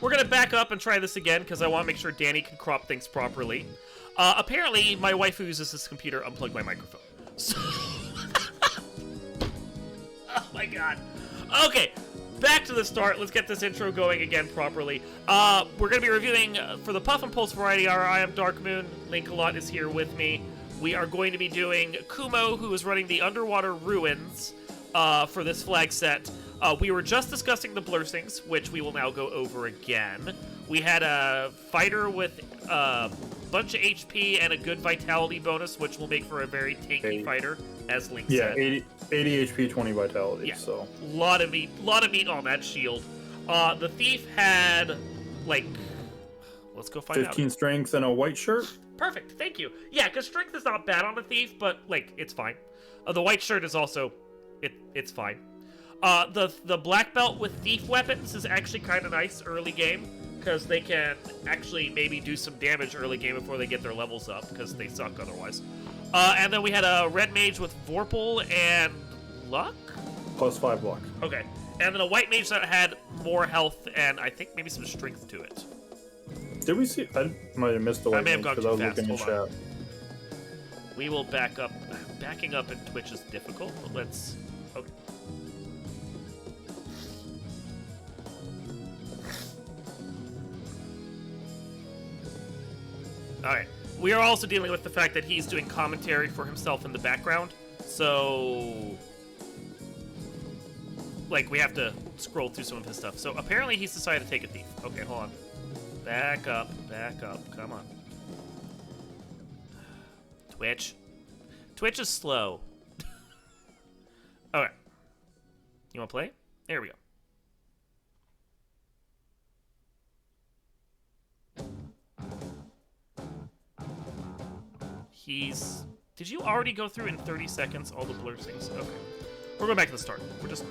we're gonna back up and try this again because I want to make sure Danny can crop things properly. Apparently, my wife who uses this computer unplugged my microphone. So... oh my god. Okay, back to the start. Let's get this intro going again properly. We're going to be reviewing for the Puff and Pulse Variety Hour. I am Darkmoon. Linkalot is here with me. We are going to be doing Kumo, who is running the Underwater Ruins for this flag set. We were just discussing the Blursings, which we will now go over again. We had a fighter with a bunch of HP and a good vitality bonus, which will make for a very tanky fighter, as Link said. Yeah, 80 HP, 20 vitality. Yeah, so lot of meat on that shield. The thief had like, let's go find 15 strength and a white shirt. Perfect, thank you. Yeah, because strength is not bad on the thief, but like it's fine. The white shirt is also, it's fine. The black belt with thief weapons is actually kind of nice early game, because they can actually maybe do some damage early game before they get their levels up, because they suck otherwise. And then we had a red mage with Vorpal and luck? +5 luck. Okay. And then a white mage that had more health and I think maybe some strength to it. Did we see? I might have missed the white mage because I was looking in chat. We will back up. Backing up in Twitch is difficult, but let's... Okay. Alright. We are also dealing with the fact that he's doing commentary for himself in the background, so... like, we have to scroll through some of his stuff. So, apparently he's decided to take a thief. Okay, hold on. Back up, come on. Twitch. Twitch is slow. Alright. You wanna play? There we go. Did you already go through in 30 seconds all the Blursings? Okay. We're going back to the start. We're just...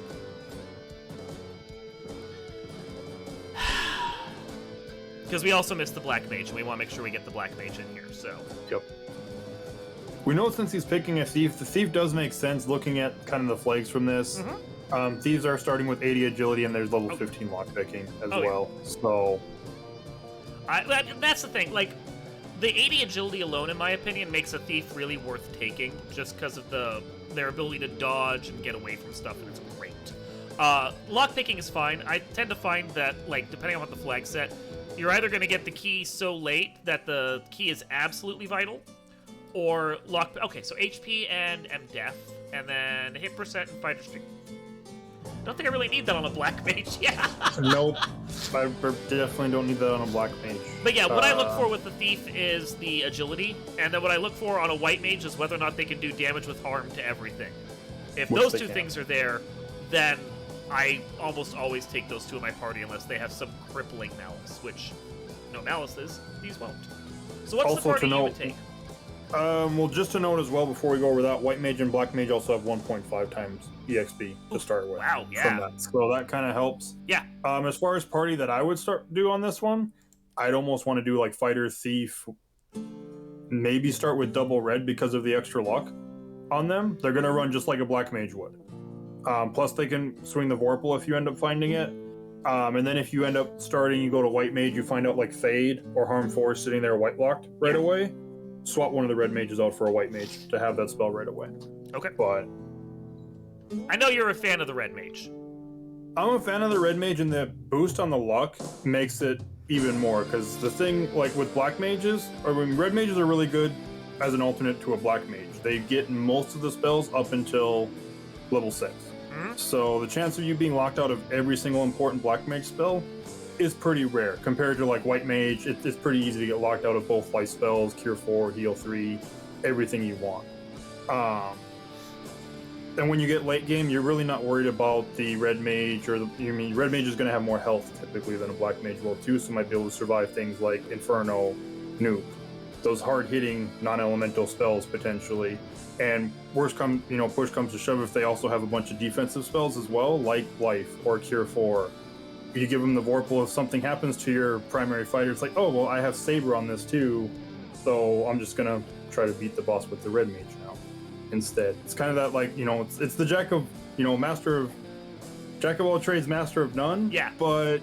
because we also missed the Black Mage, and we want to make sure we get the Black Mage in here, so... Yep. We know since he's picking a thief, the thief does make sense looking at kind of the flags from this. Mm-hmm. Thieves are starting with 80 agility, and there's level 15 lockpicking as well, yeah. So... that's the thing, like... the 80 agility alone, in my opinion, makes a thief really worth taking, just because of their ability to dodge and get away from stuff, and it's great. Lockpicking is fine. I tend to find that, like, depending on what the flag set, you're either going to get the key so late that the key is absolutely vital, or lock... okay, so HP and death, and then hit percent and fighter strength. Don't think I really need that on a black mage. Yeah. Nope. I definitely don't need that on a black mage. But yeah, what I look for with the thief is the agility, and then what I look for on a white mage is whether or not they can do damage with harm to everything. If those two things are there, then I almost always take those two in my party unless they have some crippling malice, which no malice is. These won't. So what's the party you would take? Well, just to note as well before we go over that, white mage and black mage also have 1.5 times EXP to start with. Wow, yeah. From that. So that kind of helps. Yeah. As far as party that I would do on this one, I'd almost want to do like fighter, thief, maybe start with double red because of the extra luck on them. They're going to run just like a black mage would. Plus they can swing the Vorpal if you end up finding it. And then if you end up starting, you go to white mage, you find out like Fade or Harm Force sitting there white locked right away. Swap one of the red mages out for a white mage to have that spell right away. Okay. But I know you're a fan of the red mage. I'm a fan of the red mage, and the boost on the luck makes it even more. Because the thing, like with black mages, or when red mages are really good as an alternate to a black mage. They get most of the spells up until level 6. Mm-hmm. So the chance of you being locked out of every single important black mage spell is pretty rare compared to like white mage. It's pretty easy to get locked out of both life spells, cure 4, heal 3, everything you want. And when you get late game, you're really not worried about the red mage red mage is going to have more health typically than a black mage will too, so might be able to survive things like Inferno, Nuke, those hard hitting non-elemental spells potentially. And push comes to shove, if they also have a bunch of defensive spells as well, like life or cure 4. You give them the Vorpal, if something happens to your primary fighter, it's like, oh, well, I have Saber on this too, so I'm just gonna try to beat the boss with the red mage now instead. It's kind of that, like, it's the jack of all trades, master of none. Yeah. But,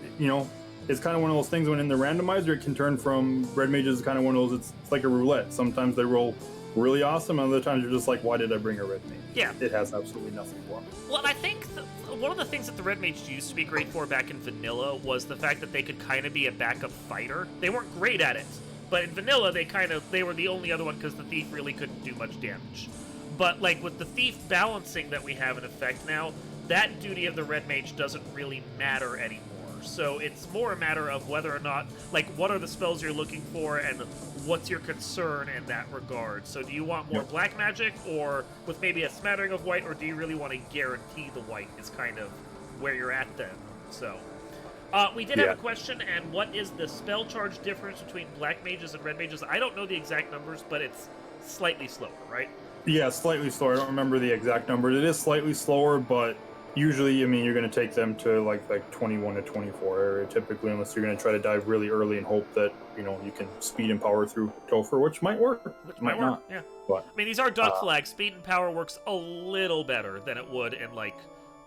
it's kind of one of those things when in the randomizer, it can turn from red mages is kind of one of those, it's like a roulette. Sometimes they roll really awesome, and other times you're just like, why did I bring a red mage? Yeah. It has absolutely nothing for me. Well, and I think one of the things that the red mage used to be great for back in vanilla was the fact that they could kind of be a backup fighter. They weren't great at it, but in vanilla they were the only other one because the thief really couldn't do much damage. But like with the thief balancing that we have in effect now, that duty of the red mage doesn't really matter anymore. So it's more a matter of whether or not, like, what are the spells you're looking for and what's your concern in that regard. So do you want more black magic or with maybe a smattering of white, or do you really want to guarantee the white is kind of where you're at then? So we did have a question, and what is the spell charge difference between black mages and red mages? I don't know the exact numbers, but it's slightly slower, right? Yeah, slightly slower. I don't remember the exact number. It is slightly slower, but usually, I mean, you're going to take them to like 21 to 24 area typically, unless you're going to try to dive really early and hope that, you know, you can speed and power through Topher, which might work. Which might not. work, yeah. But, I mean, these are duck flags. Speed and power works a little better than it would in, like,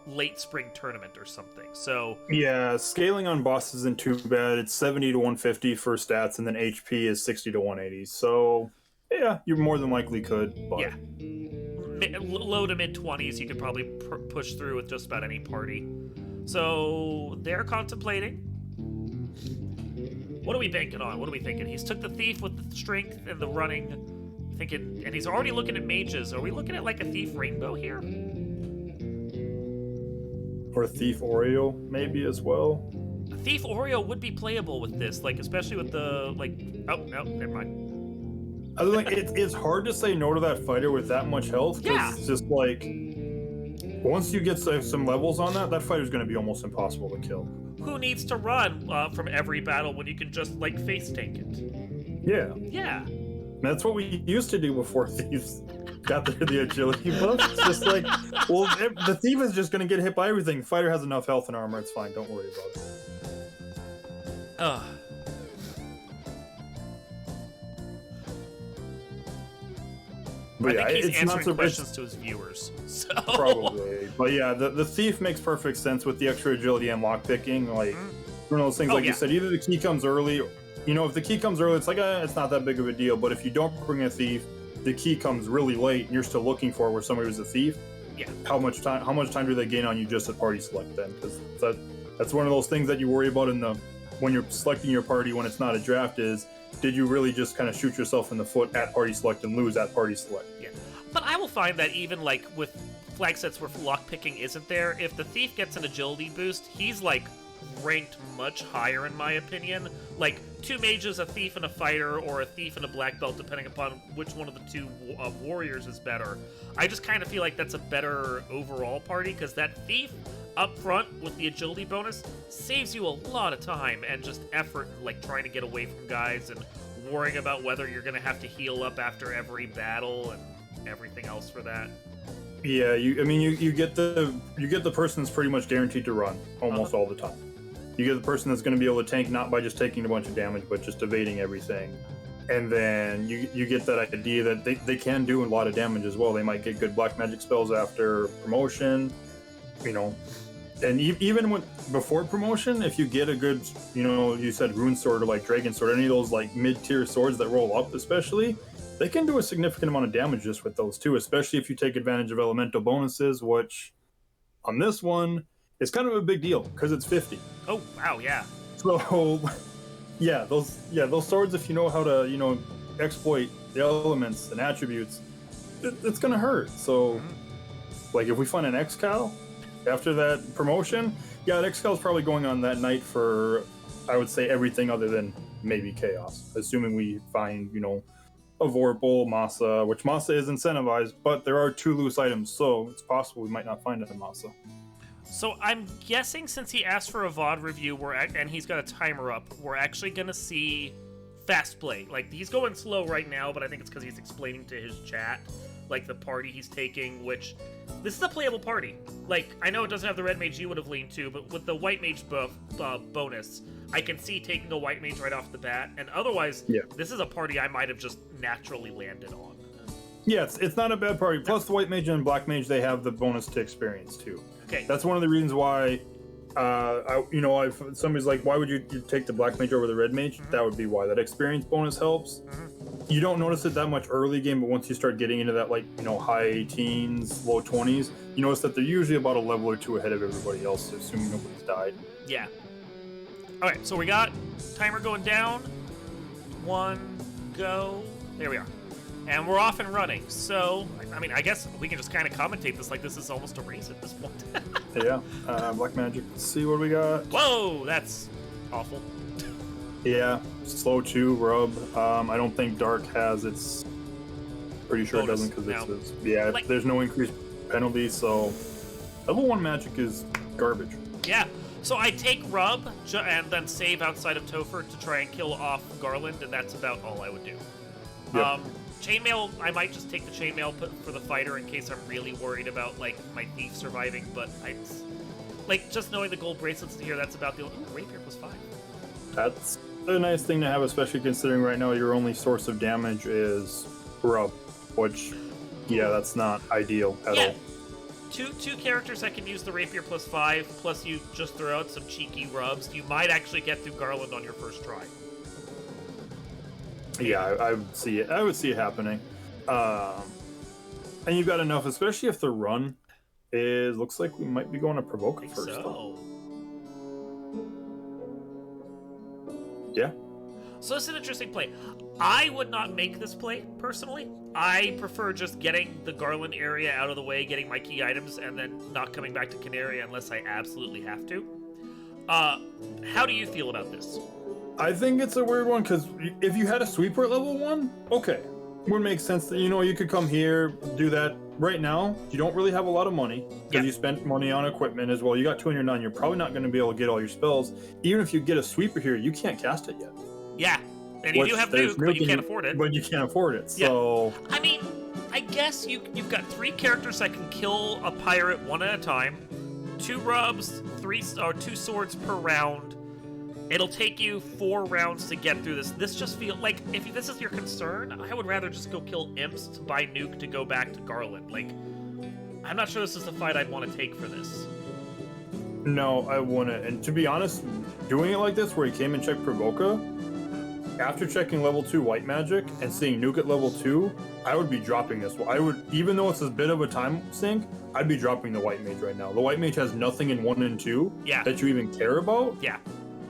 late spring tournament or something, so... Yeah, scaling on bosses isn't too bad. It's 70 to 150 for stats, and then HP is 60 to 180. So, yeah, you more than likely could, but... Yeah. Low to mid-20s, you could probably push through with just about any party. So, they're contemplating. What are we banking on? What are we thinking? He's took the thief with the strength and the running. Thinking, and he's already looking at mages. Are we looking at, like, a thief rainbow here? Or Thief Oreo, maybe, as well. A Thief Oreo would be playable with this, like, especially with the, like... Oh, no, never mind. I think it's hard to say no to that fighter with that much health, because it's just like... Once you get some levels on that fighter's going to be almost impossible to kill. Who needs to run from every battle when you can just, like, face tank it? Yeah. Yeah. That's what we used to do before Thieves got the agility buff. It's just like, well, the Thief is just going to get hit by everything. The fighter has enough health and armor. It's fine. Don't worry about it. Ugh. But I think he's it's answering not questions to his viewers. So. Probably. But yeah, the Thief makes perfect sense with the extra agility and lockpicking. Like, one of those things, you said, either the key comes early, you know, if the key comes early, it's like, it's not that big of a deal. But if you don't bring a Thief, the key comes really late, and you're still looking for where somebody was a thief. Yeah. How much time do they gain on you just at party select then? Because that's one of those things that you worry about when you're selecting your party when it's not a draft is, did you really just kind of shoot yourself in the foot at party select and lose at party select? Yeah. But I will find that even, like, with flag sets where lockpicking isn't there, if the thief gets an agility boost, he's, like, ranked much higher in my opinion. Like, two mages, a thief and a fighter, or a thief and a black belt, depending upon which one of the two warriors is better. I just kind of feel like that's a better overall party, because that thief up front with the agility bonus saves you a lot of time and just effort, like trying to get away from guys and worrying about whether you're going to have to heal up after every battle and everything else for that. Yeah, you get the person that's pretty much guaranteed to run almost all the time. You get the person that's going to be able to tank not by just taking a bunch of damage, but just evading everything. And then you get that idea that they can do a lot of damage as well. They might get good black magic spells after promotion, you know. And even before promotion, if you get a good, you know, you said rune sword or like dragon sword, any of those like mid-tier swords that roll up especially, they can do a significant amount of damage just with those too, especially if you take advantage of elemental bonuses, which on this one is kind of a big deal because it's 50. Oh, wow, yeah. So, those swords, if you know how to, you know, exploit the elements and attributes, it's gonna hurt. So, like, if we find an X-Cal after that promotion, that X-Cal is probably going on that night for, I would say, everything other than maybe Chaos, assuming we find, you know, a Vorpal, Masa, which Masa is incentivized, but there are 2 loose items, so it's possible we might not find it in Masa. So I'm guessing since he asked for a VOD review, and he's got a timer up, we're actually going to see fast play. Like, he's going slow right now, but I think it's because he's explaining to his chat, like, the party he's taking, which... This is a playable party. Like, I know it doesn't have the red mage you would have leaned to, but with the white mage buff bonus, I can see taking a white mage right off the bat, and otherwise, this is a party I might have just naturally landed on. Yeah, it's not a bad party. Plus, the white mage and black mage, they have the bonus to experience, too. Okay. That's one of the reasons why Somebody's like, why would you take the black mage over the red mage? That would be why. That experience bonus helps. You don't notice it that much early game, but once you start getting into that, like, high teens, low 20s, you notice that they're usually about a level or two ahead of everybody else, assuming nobody's died. Yeah. All right, so we got timer going down. 1, go. There we are. And we're off and running. So, I mean, I guess we can just kind of commentate this like this is almost a race at this point. Yeah. Black magic. Let's see what we got. Whoa, that's awful. Yeah. Slow 2, rub. I don't think dark has its... Pretty sure Bonus. It doesn't because No. it's... Yeah, there's no increased penalty, so... Level 1 magic is garbage. Yeah. So I take rub and then save outside of Topher to try and kill off Garland, and that's about all I would do. Yep. Chainmail, I might just take the chainmail for the fighter in case I'm really worried about, like, my thief surviving, but just knowing the gold bracelets here, that's about the only... Ooh, rapier plus 5. That's a nice thing to have, especially considering right now your only source of damage is rub, which, yeah, that's not ideal at all. Two characters that can use the rapier plus 5, plus you just throw out some cheeky rubs. You might actually get through Garland on your first try. Yeah, I would see it. I would see it happening. And you've got enough, especially if the run looks like we might be going to provoke it first. So. Yeah. So it's an interesting play. I would not make this play, personally. I prefer just getting the Garland area out of the way, getting my key items, and then not coming back to Canary unless I absolutely have to. How do you feel about this? I think it's a weird one, because if you had a sweeper at level 1, okay. Would make sense that, you could come here, do that. Right now, you don't really have a lot of money, because you spent money on equipment as well. You got 2 on your 9, you're probably not going to be able to get all your spells. Even if you get a sweeper here, you can't cast it yet. Yeah. And you do have nuke, but you can't afford it. But you can't afford it, so... I mean, I guess you've got 3 characters that can kill a pirate one at a time, 2 rubs, 2 swords per round. It'll take you 4 rounds to get through this. This just feels like, if this is your concern, I would rather just go kill imps to buy nuke to go back to Garland. Like, I'm not sure this is the fight I'd want to take for this. No, I wouldn't. And to be honest, doing it like this, where he came and checked Provoca, after checking level 2 white magic and seeing nuke at level 2, I would be dropping this. I would, even though it's a bit of a time sink, I'd be dropping the white mage right now. The white mage has nothing in 1 and 2 that you even care about. Yeah.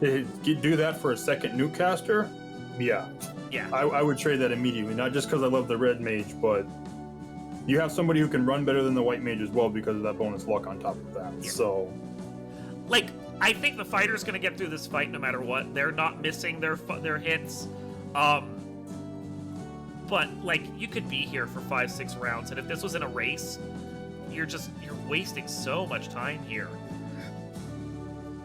To do that for a second nuke caster, yeah. I would trade that immediately, not just because I love the red mage, but you have somebody who can run better than the white mage as well because of that bonus luck on top of that. Yeah. So, like, I think the fighter's going to get through this fight no matter what. They're not missing their hits. But, like, you could be here for 5-6 rounds, and if this was in a race, you're wasting so much time here.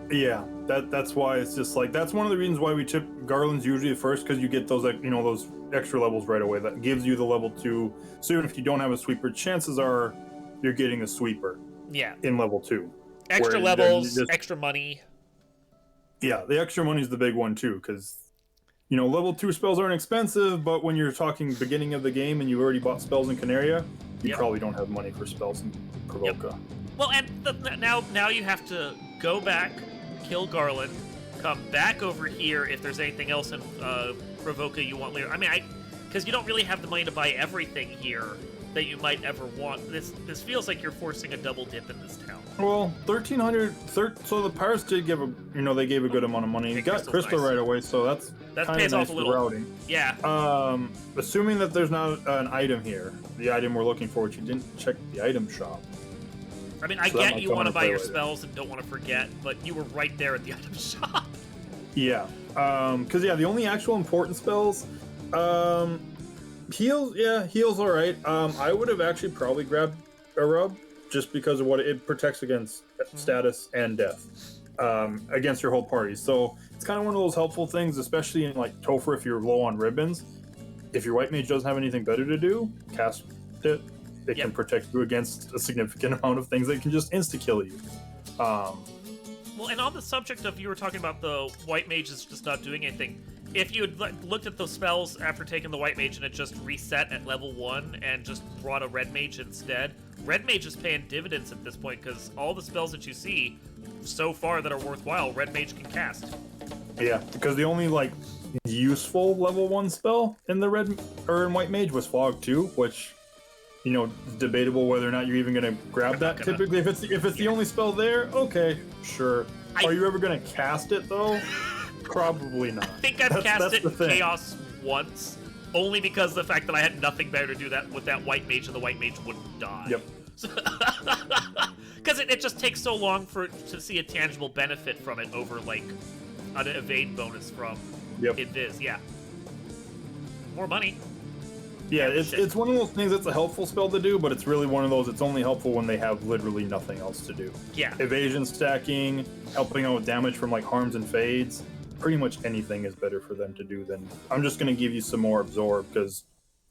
Yeah, that's why it's just like, that's one of the reasons why we tip Garland's usually first, because you get those, like, those extra levels right away. That gives you the level 2. So even if you don't have a sweeper, chances are you're getting a sweeper. Yeah. In level 2. Extra levels, extra money. Yeah, the extra money is the big one too, because level 2 spells aren't expensive, but when you're talking beginning of the game and you already bought spells in Canaria, you probably don't have money for spells in Provoca. Well, and now you have to go back, kill Garland, come back over here if there's anything else in Provoca you want later. I mean, because you don't really have the money to buy everything here that you might ever want. This feels like you're forcing a double dip in this town. Well, 1,300. So the Pirates did give they gave a good amount of money. You got Crystal right away, so that's kind pays of off nice a little. for routing. Yeah. Assuming that there's not an item here, the item we're looking for, which you didn't check the item shop. I mean, I get you want to buy your spells and don't want to forget, but you were right there at the item shop. Yeah. Because the only actual important spells, heals all right. I would have actually probably grabbed a rub just because of what it protects against status and death against your whole party. So it's kind of one of those helpful things, especially in like Topher if you're low on ribbons. If your white mage doesn't have anything better to do, cast it. It can protect you against a significant amount of things that can just insta-kill you. Well, and on the subject of, you were talking about the white mage is just not doing anything. if you had looked at those spells after taking the White Mage and it just reset at level 1 and just brought a Red Mage instead, Red Mage is paying dividends at this point because all the spells that you see so far that are worthwhile, Red Mage can cast. Yeah, because the only like useful level 1 spell in the red or in White Mage was Fog 2, which it's debatable whether or not you're even gonna grab that. Typically, if it's the only spell there, okay, sure. Are you ever gonna cast it though? Probably not. I think I've cast it in Chaos once, only because of the fact that I had nothing better to do that with that White Mage, and the White Mage wouldn't die. Yep. Because it just takes so long to see a tangible benefit from it over like an evade bonus from Invis. Yeah. More money. Yeah, it's one of those things that's a helpful spell to do, but it's really one of those it's only helpful when they have literally nothing else to do. Yeah. Evasion stacking, helping out with damage from like harms and fades, pretty much anything is better for them to do than... I'm just going to give you some more absorb, because,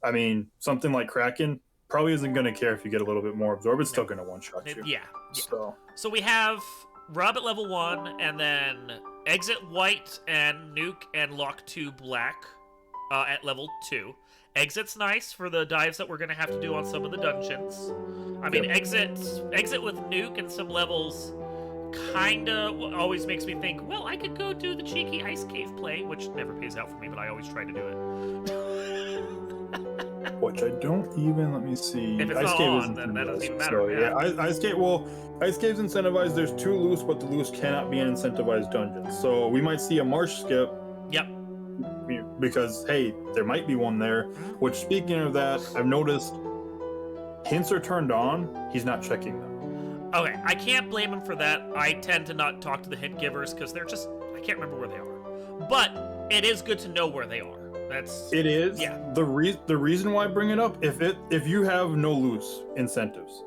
I mean, something like Kraken probably isn't going to care if you get a little bit more absorb. It's still going to one-shot you. Yeah. So we have Rob at level 1, and then Exit White and Nuke and Lock 2 Black at level 2. Exit's nice for the dives that we're going to have to do on some of the dungeons. I mean, exit with Nuke and some levels kinda always makes me think, well, I could go do the cheeky Ice Cave play, which never pays out for me, but I always try to do it. Which I don't even, let me see. If it's Ice not Cave on, then that doesn't even matter. So, yeah, Ice Cave's incentivized. There's 2 loose, but the loose cannot be in incentivized dungeons. So we might see a marsh skip. Yep. Because, hey, there might be one there. Which, speaking of that, I've noticed hints are turned on. He's not checking them. Okay, I can't blame him for that. I tend to not talk to the hint givers because they're just... I can't remember where they are. But it is good to know where they are. It is. Yeah. The reason why I bring it up, if you have no loose incentives,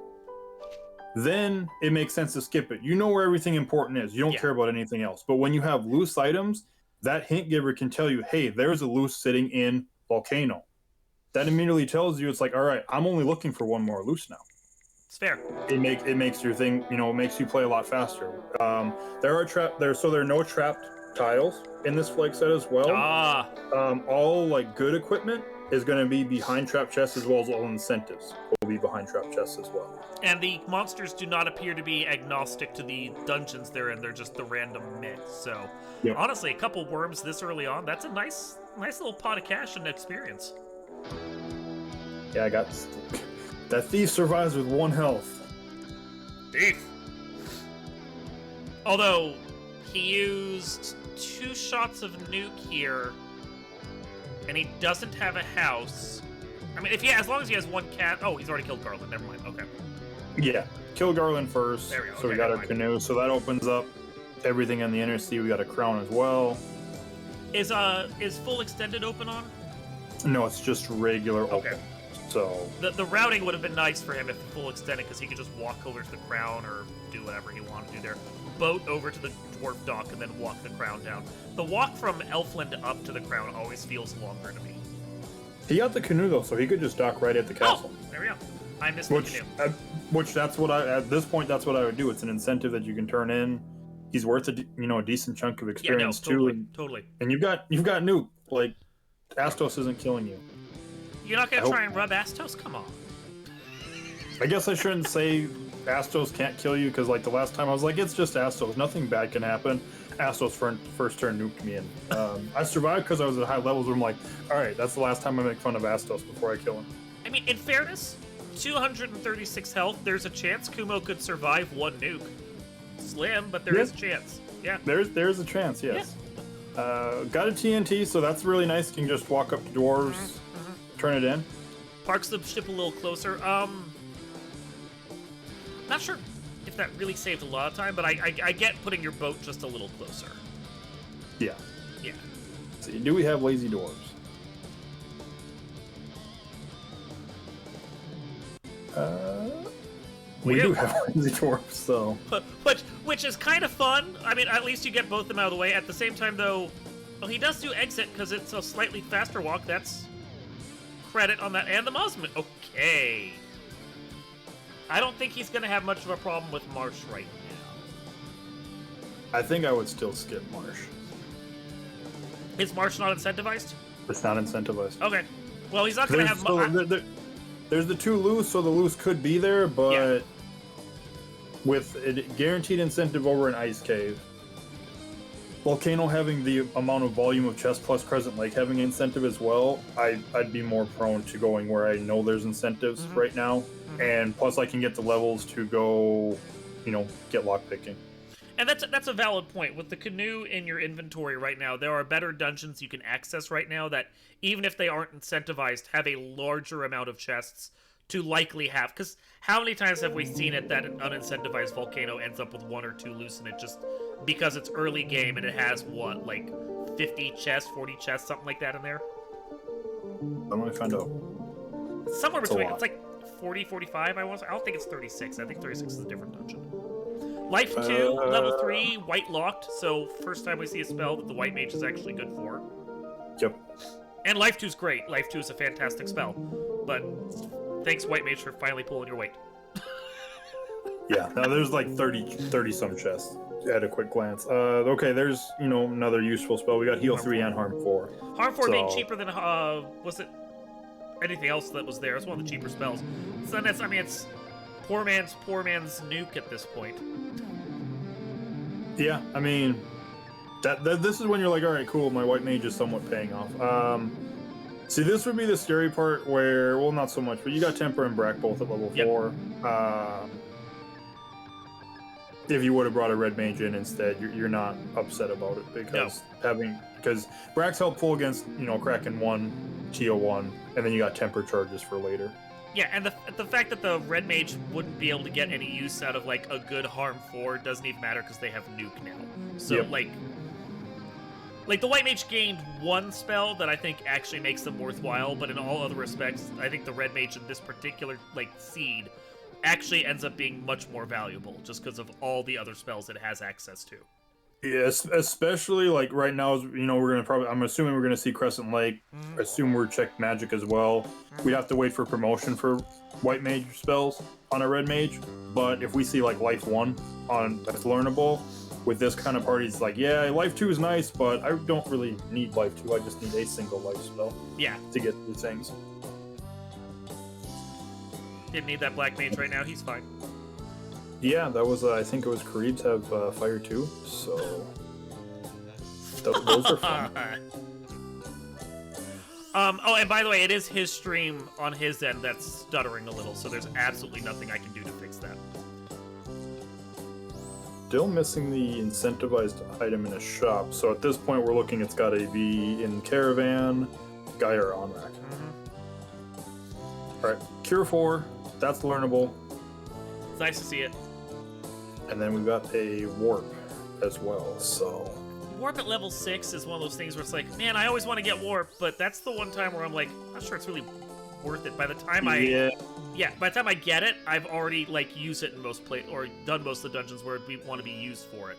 then it makes sense to skip it. You know where everything important is. You don't care about anything else. But when you have loose items, that hint giver can tell you, hey, there's a loose sitting in Volcano. That immediately tells you, it's like, all right, I'm only looking for one more loose now. It's fair. It makes your thing, it makes you play a lot faster. There are no trapped tiles in this flag set as well. All like good equipment is going to be behind trap chests, as well as all incentives will be behind trap chests as well. And the monsters do not appear to be agnostic to the dungeons they're in. They're just the random mix. So honestly, a couple worms this early on, that's a nice little pot of cash and experience. Yeah, I got that thief survives with 1 health. Thief. Although he used 2 shots of nuke here, and he doesn't have a house. I mean, as long as he has 1 cat. Oh, he's already killed Garland. Never mind. Okay. Yeah, kill Garland first. There we go. So we got our canoe. So that opens up everything in the inner sea. We got a crown as well. Is full extended open on? No, it's just regular open. So the routing would have been nice for him if full extended, because he could just walk over to the crown or do whatever he wanted to do there. Boat over to the dwarf dock and then walk the crown down. The walk from Elfland up to the crown always feels longer to me. He got the canoe though, so he could just dock right at the castle. Oh, there we go. I missed the canoe. Which that's what at this point that's what I would do. It's an incentive that you can turn in. He's worth a decent chunk of experience too. Totally. And you've got Nuke. Like, Astos isn't killing you. You're not gonna try and rub Astos? Come on. I guess I shouldn't say Astos can't kill you, because like the last time I was like, it's just Astos, nothing bad can happen. Astos first turn nuked me, and I survived because I was at high levels where I'm like, all right, that's the last time I make fun of Astos before I kill him. I mean, in fairness, 236 health, there's a chance Kumo could survive 1 nuke. Slim, but there is a chance. Yeah. There's a chance, yes. Yeah. Got a TNT, so that's really nice. You can just walk up to dwarves, turn it in. Parks the ship a little closer. Not sure if that really saved a lot of time, but I get putting your boat just a little closer. Yeah. Yeah. So do we have lazy dwarves? We do have lazy dwarves, so. Which is kind of fun. I mean, at least you get both of them out of the way. At the same time, though, well, he does do exit because it's a slightly faster walk. That's credit on that. And the Mosman. Okay. I don't think he's going to have much of a problem with Marsh right now. I think I would still skip Marsh. Is March not incentivized? It's not incentivized. Okay. Well, he's not going to have... There's the 2 loose, so the loose could be there, but with a guaranteed incentive over an Ice Cave, Volcano having the amount of volume of chest plus Crescent Lake having incentive as well, I'd be more prone to going where I know there's incentives right now, and plus I can get the levels to go, get lockpicking. And that's a valid point. With the canoe in your inventory right now, there are better dungeons you can access right now that, even if they aren't incentivized, have a larger amount of chests to likely have. Because how many times have we seen it that an unincentivized volcano ends up with 1 or 2 loose in it just because it's early game and it has, 50 chests, 40 chests, something like that in there? I'm going to find out. Somewhere between, it's like 40, 45, I don't think it's 36. I think 36 is a different dungeon. Life 2, level 3, white locked, so first time we see a spell that the white mage is actually good for. Yep. And Life 2 is great. Life 2 is a fantastic spell. But thanks, white mage, for finally pulling your weight. Yeah, now there's like 30 some chests at a quick glance. Okay, there's, another useful spell. We got Heal 3 and Harm 4. Harm 4 being cheaper than, was it anything else that was there? It's one of the cheaper spells. So it's poor man's nuke at this point. Yeah, I mean, this is when you're like, all right, cool, my white mage is somewhat paying off. See, this would be the scary part where, well, not so much, but you got Temper and Brack both at level 4. If you would have brought a red mage in instead, you're not upset about it because Brack's helpful against, Kraken 1, Tio 1, and then you got Temper charges for later. Yeah, and the fact that the red mage wouldn't be able to get any use out of like a good Harm 4 doesn't even matter because they have nuke now. So like the white mage gained 1 spell that I think actually makes them worthwhile, but in all other respects, I think the red mage in this particular seed actually ends up being much more valuable just because of all the other spells it has access to. Yes, especially right now, I'm assuming we're gonna see Crescent Lake. Assume we're checked magic as well. We'd have to wait for promotion for white mage spells on a red mage. But if we see Life 1 on that's learnable, with this kind of party, it's Life 2 is nice, but I don't really need Life 2. I just need a single life spell. Yeah. To get through things. Didn't need that black mage right now. He's fine. Yeah, that was, I think it was Kharib's have Fire 2, so those are fun. Oh, and by the way, it is his stream on his end that's stuttering a little, so there's absolutely nothing I can do to fix that. Still missing the incentivized item in a shop, so at this point we're looking, it's got to be in Caravan, Gaia, or Onrak. Alright, Cure 4, that's learnable. It's nice to see it. And then we've got a Warp as well, so... Warp at level 6 is one of those things where it's like, man, I always want to get Warp, but that's the one time where I'm like, I'm not sure it's really worth it. By the time by the time I get it, I've already, used it in most or done most of the dungeons where it'd want to be used for it.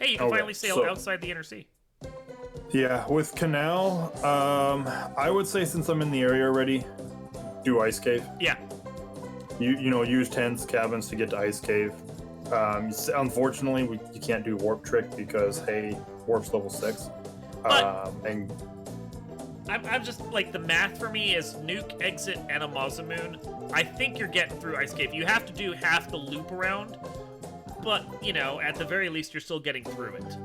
Hey, you can finally sail outside the Inner Sea. Yeah, with Canal, I would say since I'm in the area already, do Ice Cave. Yeah. Use tents, cabins to get to Ice Cave. Unfortunately, you can't do Warp Trick because, hey, Warp's level 6. And I'm just, the math for me is Nuke, Exit, and a Mazamoon. I think you're getting through Ice Cave. You have to do half the loop around, but, at the very least, you're still getting through it.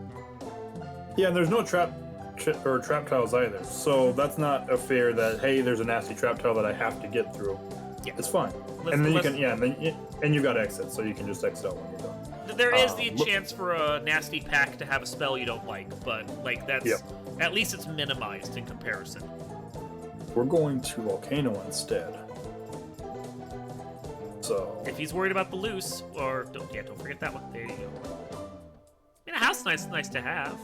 Yeah, and there's no trap tiles either, so that's not a fair that, hey, there's a nasty trap tile that I have to get through. Yeah. It's fine. And you've got exit, so you can just exit out when you're done. There is the chance for a nasty pack to have a spell you don't like, but that's at least it's minimized in comparison. We're going to Volcano instead. So if he's worried about the loose, or don't forget that one. There you go. A house nice to have.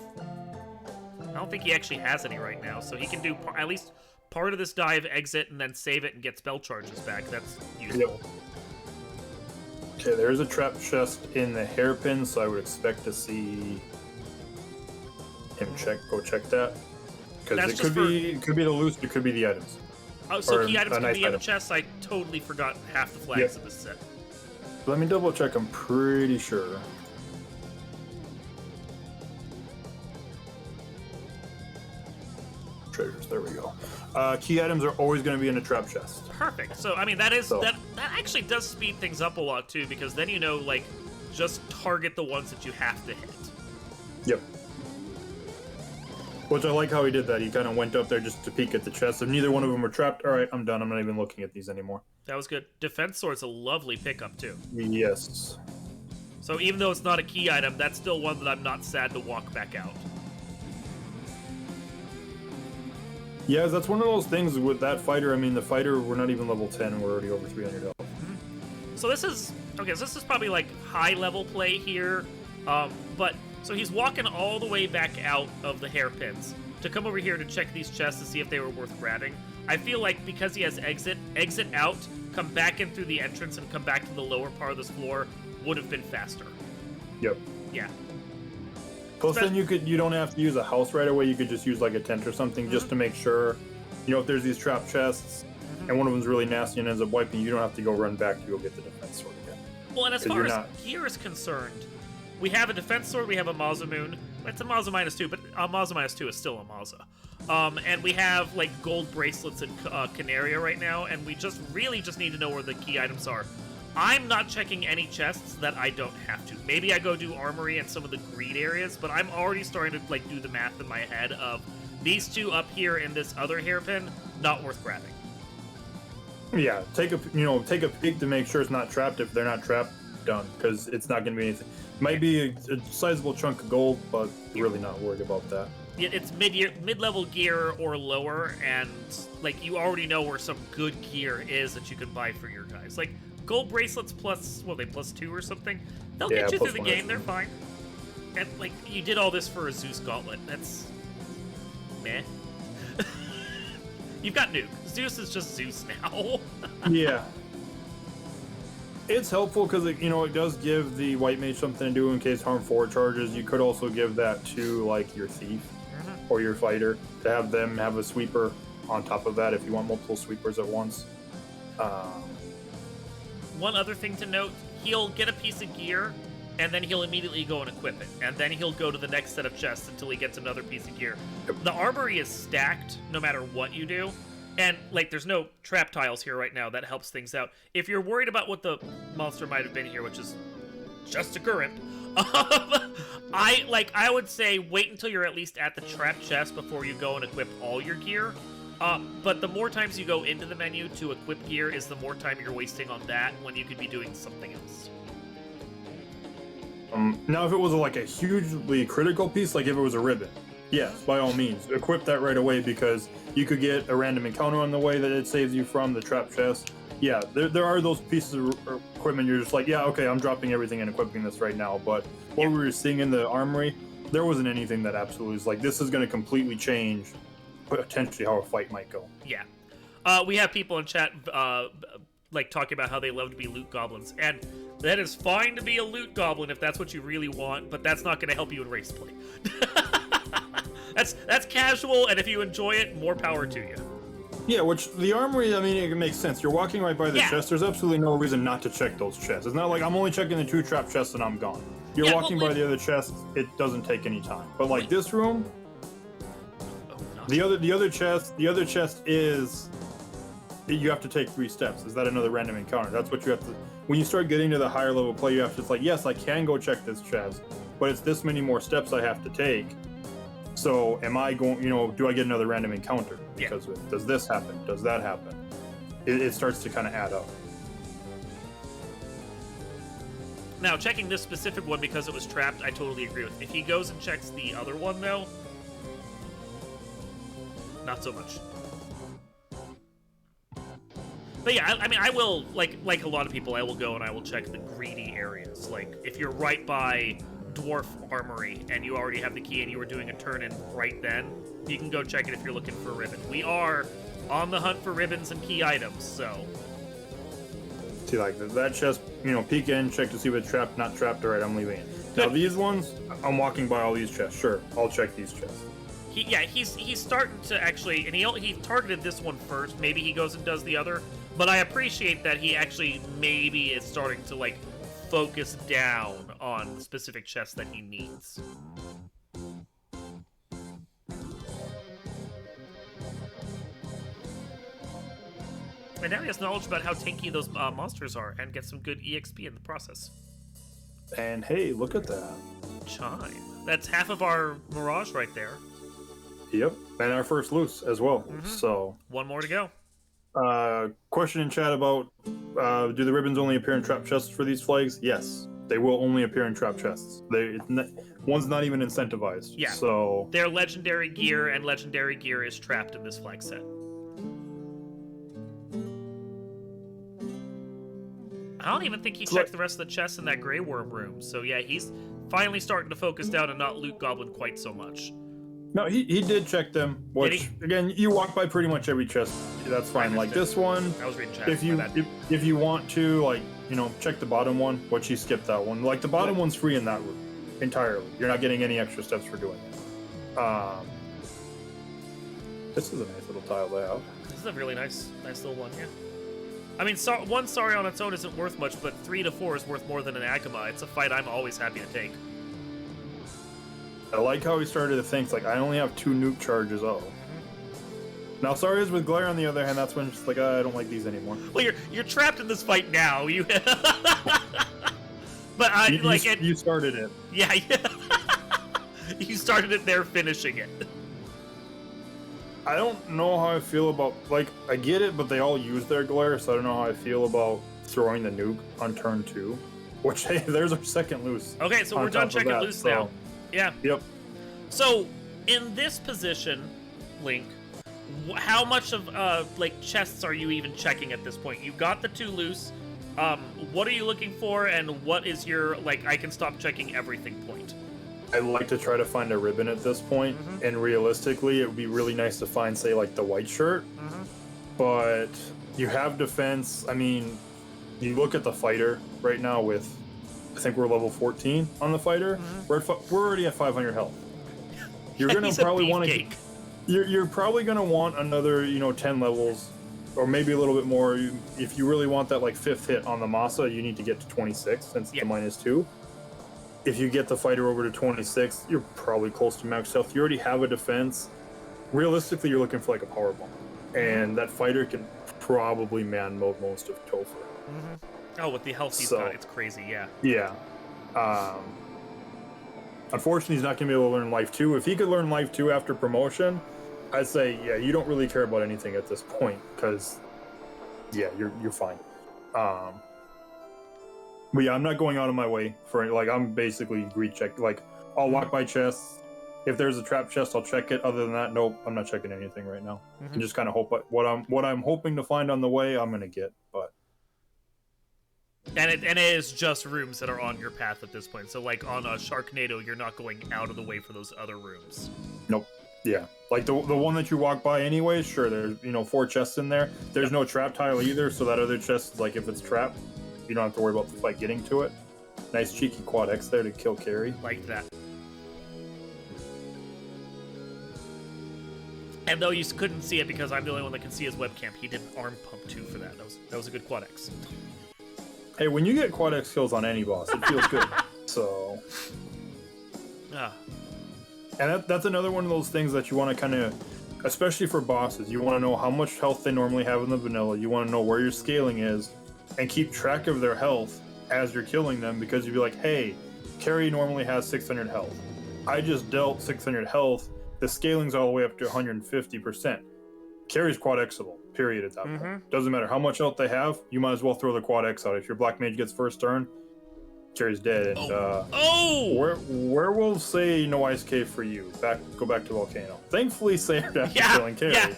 I don't think he actually has any right now, so he can do at least part of this dive, exit, and then save it and get spell charges back. That's useful. Yep. Okay, there's a trap chest in the hairpin, so I would expect to see him go check that. Because it could be the loose, it could be the items. Oh, so key items can be in the chest? I totally forgot half the flags of this set. Let me double check, I'm pretty sure. treasures. There we go. Key items are always going to be in a trap chest. Perfect. So I mean that actually does speed things up a lot too, because then you know, like, just target the ones that you have to hit. Yep. Which I like how he did that. He kind of went up there just to peek at the chest. If neither one of them were trapped, all right, I'm done. I'm not even looking at these anymore. That was good. Defense sword's a lovely pickup too. Yes. So even though it's not a key item, that's still one that I'm not sad to walk back out. Yeah, that's one of those things with that fighter. I mean, the fighter, we're not even level 10, and we're already over 300 health. So this is probably like high level play here, but so he's walking all the way back out of the hairpins to come over here to check these chests to see if they were worth grabbing. I feel like because he has exit out, come back in through the entrance and come back to the lower part of this floor would have been faster. Yep. Yeah. Plus, then you don't have to use a house right away. You could just use like a tent or something just to make sure. You know, if there's these trap chests and one of them's really nasty and ends up wiping, you don't have to go run back to go get the defense sword again. Well, and as far as gear is concerned, we have a defense sword, we have a Mazamoon. It's a Maza -2, but a Maza -2 is still a Maza. And we have like gold bracelets in Canaria right now, and we really just need to know where the key items are. I'm not checking any chests that I don't have to. Maybe I go do armory and some of the greed areas, but I'm already starting to like do the math in my head of these two up here in this other hairpin, not worth grabbing. Yeah, take a peek to make sure it's not trapped. If they're not trapped, done, because it's not going to be anything. Might be a sizable chunk of gold, but really not worried about that. It's mid-level gear or lower, and like you already know where some good gear is that you can buy for your guys. Like gold bracelets plus +2 or something. They'll get you through the game. They're fine. And like you did all this for a Zeus gauntlet. That's meh. You've got Nuke. Zeus is just Zeus now. Yeah. It's helpful because it does give the white mage something to do in case harm 4 charges. You could also give that to like your thief or your fighter to have them have a sweeper on top of that if you want multiple sweepers at once. One other thing to note, he'll get a piece of gear and then he'll immediately go and equip it, and then he'll go to the next set of chests until he gets another piece of gear. The armory is stacked no matter what you do. And, like, there's no trap tiles here right now. That helps things out. If you're worried about what the monster might have been here, which is just a current, I would say wait until you're at least at the trap chest before you go and equip all your gear. But the more times you go into the menu to equip gear is the more time you're wasting on that when you could be doing something else. Now, if it was like a hugely critical piece, like if it was a ribbon, yes, by all means, equip that right away because you could get a random encounter on the way that it saves you from the trap chest. Yeah, there are those pieces of equipment you're just like, yeah, okay, I'm dropping everything and equipping this right now. But what we were seeing in the armory, there wasn't anything that absolutely was like, this is going to completely change potentially how a fight might go. Yeah. We have people in chat like talking about how they love to be loot goblins, and that is fine to be a loot goblin if that's what you really want, but that's not going to help you in race play. That's casual, and if you enjoy it, more power to you. Yeah, which the armory, I mean, it makes sense. You're walking right by the chest. There's absolutely no reason not to check those chests. It's not like I'm only checking the 2 trap chests and I'm gone. You're walking by the other chests. It doesn't take any time. But like this room, the other chest is you have to take 3 steps. Is that another random encounter? That's what you have to. When you start getting to the higher level play, you have to. It's like, yes, I can go check this chest, but it's this many more steps I have to take. So am I going, do I get another random encounter because of it? Does this happen? Does that happen? It starts to kind of add up. Now, checking this specific one because it was trapped, I totally agree with. If he goes and checks the other one, though, not so much. But yeah, I mean, I will, like a lot of people, I will go and I will check the greedy areas. Like, if you're right by Dwarf Armory and you already have the key and you were doing a turn-in right then, you can go check it if you're looking for a ribbon. We are on the hunt for ribbons and key items, so... See, like, that chest, peek in, check to see if it's trapped, not trapped, alright, I'm leaving it. Now, these ones, I'm walking by all these chests. Sure, I'll check these chests. He's starting to actually, and he targeted this one first. Maybe he goes and does the other, but I appreciate that he actually maybe is starting to like focus down on specific chests that he needs. And now he has knowledge about how tanky those monsters are, and gets some good EXP in the process. And hey, look at that. Chime. That's half of our Mirage right there. Yep, and our first loose as well. So one more to go. Question in chat about do the ribbons only appear in trap chests for these flags? Yes, they will only appear in trap chests. One's not even incentivized. Yeah. So their legendary gear and legendary gear is trapped in this flag set. I don't even think he checked the rest of the chests in that Grey Worm room. So yeah, he's finally starting to focus down and not loot Goblin quite so much. No, he did check them. Which again, you walk by pretty much every chest. That's fine. Like this one, I was reading chat. if you want to, like, you know, check the bottom one, which he skipped that one. Like the bottom one's free in that room entirely. You're not getting any extra steps for doing it. This is a nice little tile layout. This is a really nice little one, yeah. I mean, one Sorry on its own isn't worth much, but 3 to 4 is worth more than an Agama. It's a fight I'm always happy to take. I like how he started to think, like, I only have 2 nuke charges. Now, Saria's with Glare, on the other hand, that's when it's like, I don't like these anymore. Well, you're trapped in this fight now. You, but you started it. Yeah, you started it there, finishing it. I don't know how I feel about, like, I get it, but they all use their Glare, so I don't know how I feel about throwing the nuke on turn 2. Which, hey, there's our second loose. Okay, so we're done checking loose now. Yeah. Yep. So, in this position, Link, how much of like chests are you even checking at this point? You got the 2 loose. What are you looking for, and what is your like I can stop checking everything point? I like to try to find a ribbon at this point, and realistically, it would be really nice to find, say, like the white shirt. But you have defense. I mean, you look at the fighter right now with. I think we're level 14 on the fighter. We're already at 500 health. You're gonna probably want to. You're probably gonna want another 10 levels, or maybe a little bit more. If you really want that like 5th hit on the Masa, you need to get to 26 since it's the -2. If you get the fighter over to 26, you're probably close to max health. You already have a defense. Realistically, you're looking for like a power bomb, and that fighter can probably man mode most of Topher. Oh, with the health he's got, it's crazy, yeah. Yeah. Unfortunately, he's not going to be able to learn Life 2. If he could learn Life 2 after promotion, I'd say, yeah, you don't really care about anything at this point, because, yeah, you're fine. But yeah, I'm not going out of my way for, like, I'm basically greed check. Like, I'll walk by chests. If there's a trap chest, I'll check it. Other than that, nope, I'm not checking anything right now. And just kind of hope what I'm hoping to find on the way, I'm going to get, but... And it is just rooms that are on your path at this point. So, like, on a Sharknado, you're not going out of the way for those other rooms. Nope. Yeah. Like, the one that you walk by anyways, sure, there's, 4 chests in there. There's no trap tile either, so that other chest, like, if it's trapped, you don't have to worry about the fight getting to it. Nice cheeky quad X there to kill carry. Like that. And though you couldn't see it because I'm the only one that can see his webcam, he did an arm pump, too, for that. That was a good quad X. Hey, when you get quad X kills on any boss, it feels good. So, and that's another one of those things that you want to kind of, especially for bosses, you want to know how much health they normally have in the vanilla. You want to know where your scaling is, and keep track of their health as you're killing them, because you'd be like, hey, Carrie normally has 600 health. I just dealt 600 health. The scaling's all the way up to 150%. Carrie's quad Xable, period, at that point. Doesn't matter how much health they have, you might as well throw the quad X out. If your black mage gets first turn, Carrie's dead. And werewolves say no ice cave for you. Go back to volcano. Thankfully, saved after killing Carrie. Yeah.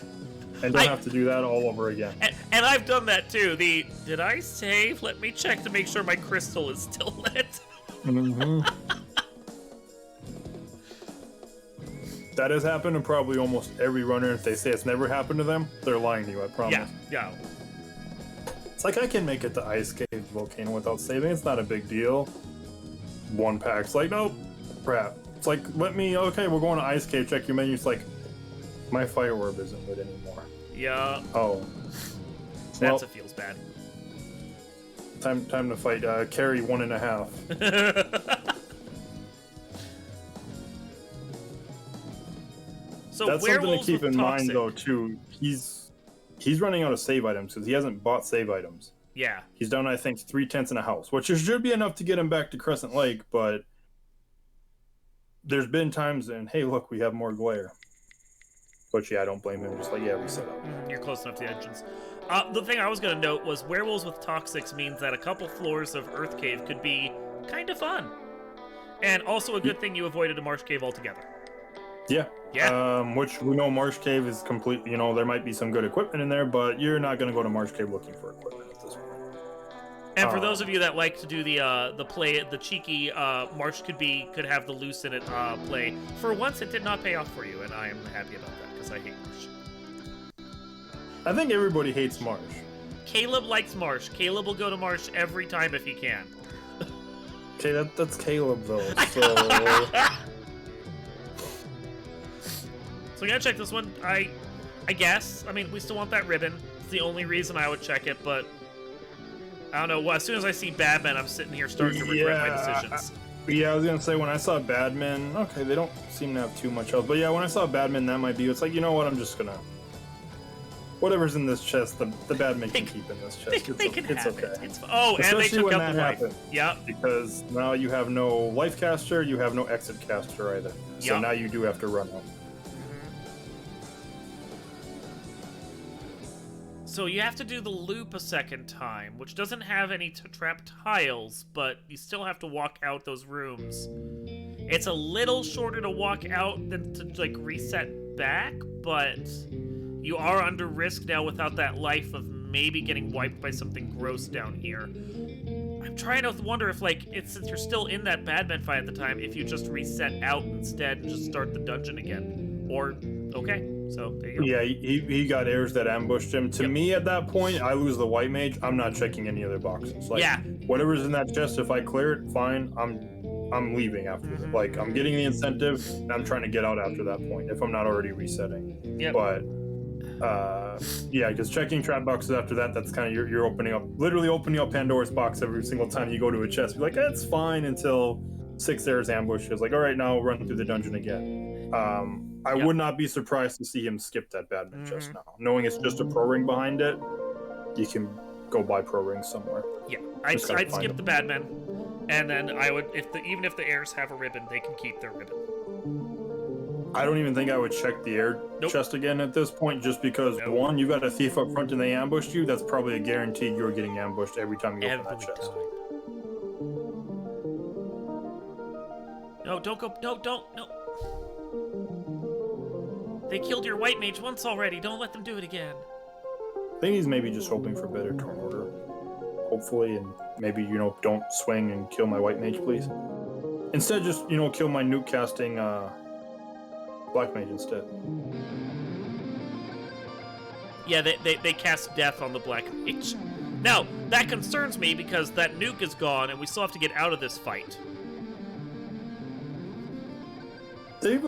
And don't have to do that all over again. And I've done that too. Did I save? Let me check to make sure my crystal is still lit. That has happened to probably almost every runner. If they say it's never happened to them, they're lying to you, I promise. Yeah. It's like I can make it to Ice Cave Volcano without saving. It's not a big deal. One pack's like, nope, crap. It's like, okay, we're going to Ice Cave, check your menu. It's like, my fire orb isn't lit anymore. Yeah. Oh. That's a feels bad. Time to fight Carry 1.5. So that's something to keep in mind, though, too. He's he's running out of save items because he hasn't bought save items. Yeah. He's down, I think, 3 tents in a house, which should be enough to get him back to Crescent Lake, but there's been times and hey, look, we have more glare. But yeah, I don't blame him. Just like, yeah, reset up. You're close enough to the entrance. The thing I was going to note was werewolves with toxics means that a couple floors of Earth Cave could be kind of fun. And also a good thing you avoided a Marsh Cave altogether. Yeah. Yeah. Which we know Marsh Cave is complete, you know, there might be some good equipment in there, but you're not going to go to Marsh Cave looking for equipment at this point. And for those of you that like to do the cheeky Marsh could have the loose in it play, for once it did not pay off for you, and I am happy about that because I hate Marsh. I think everybody hates Marsh. Caleb likes Marsh. Caleb will go to Marsh every time if he can. Okay, that's Caleb though. So so we gotta check this one. I guess. I mean, we still want that ribbon. It's the only reason I would check it, but I don't know. Well, as soon as I see Badman, I'm sitting here starting to regret my decisions. Yeah, I was gonna say when I saw Badman, okay, they don't seem to have too much else. But yeah, when I saw Badman, that might be. It's like, you know what? I'm just gonna. Whatever's in this chest, the Badman can keep in this chest. It's okay. It's, especially and they took when out that the life. happens. Yeah. Because now you have no life caster, you have no exit caster either. So now you do have to run out. So you have to do the loop a second time, which doesn't have any trap tiles, but you still have to walk out those rooms. It's a little shorter to walk out than to like reset back, but you are under risk now without that life of maybe getting wiped by something gross down here. I'm trying to wonder if, like, since you're still in that Badman fight at the time, if you just reset out instead and just start the dungeon again. Or, okay, so there you go. Yeah, he got airs that ambushed him. To me, at that point, I lose the white mage. I'm not checking any other boxes. Like, whatever's in that chest, if I clear it, fine. I'm leaving after that. Like, I'm getting the incentive, and I'm trying to get out after that point, if I'm not already resetting. Yep. But yeah, because checking trap boxes after that's kind of you're literally opening up Pandora's box every single time you go to a chest. You're like, that's fine until 6 airs ambush. It's like, all right, now run through the dungeon again. I would not be surprised to see him skip that Badman chest now, knowing it's just a pro ring behind it. You can go buy pro rings somewhere. Yeah, I'd skip the Badman, and then I would even if the heirs have a ribbon, they can keep their ribbon. I don't even think I would check the air chest again at this point, just because one, you got a thief up front and they ambushed you. That's probably a guaranteed you're getting ambushed every time you open that chest. No, don't go. No. They killed your white mage once already. Don't let them do it again. I think he's maybe just hoping for better turn order, hopefully, and maybe, don't swing and kill my white mage, please. Instead, just, kill my nuke casting black mage instead. Yeah, they cast death on the black mage. Now, that concerns me because that nuke is gone and we still have to get out of this fight.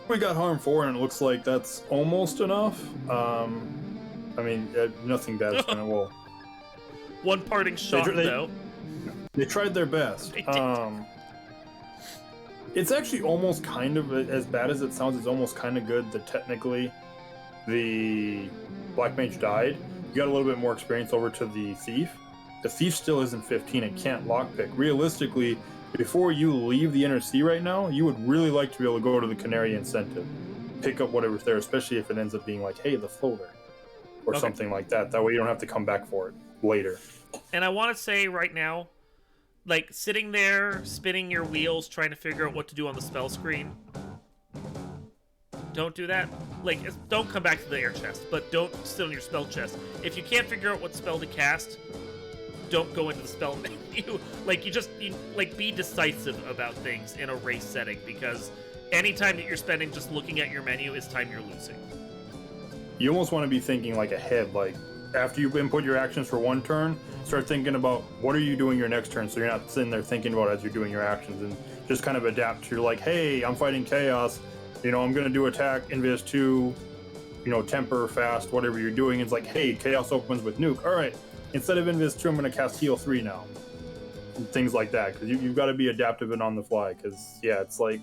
We got harm 4 and it looks like that's almost enough. I mean, nothing bad's gonna well. One parting shot though. They tried their best. It's actually almost kind of, as bad as it sounds, it's almost kind of good that technically the black mage died. You got a little bit more experience over to the thief. The thief still isn't 15 and can't lockpick. Realistically, before you leave the inner sea right now, you would really like to be able to go to the Canary incentive, pick up whatever's there, especially if it ends up being like, hey, the floater, or something like that. That way you don't have to come back for it later. And I want to say right now, like, sitting there, spinning your wheels, trying to figure out what to do on the spell screen, don't do that. Like, don't come back to the air chest, but don't sit on your spell chest. If you can't figure out what spell to cast, don't go into the spell menu. Like, be decisive about things in a race setting, because any time that you're spending just looking at your menu is time you're losing. You almost want to be thinking, like, ahead, like, after you input your actions for one turn, start thinking about what are you doing your next turn, so you're not sitting there thinking about it as you're doing your actions, and just kind of adapt to, like, hey, I'm fighting chaos, I'm going to do attack, invis 2, temper, fast, whatever you're doing. It's like, hey, chaos opens with nuke. All right, instead of invis 2, I'm going to cast heal 3 now. And things like that, because you've got to be adaptive and on the fly, because, yeah, it's like,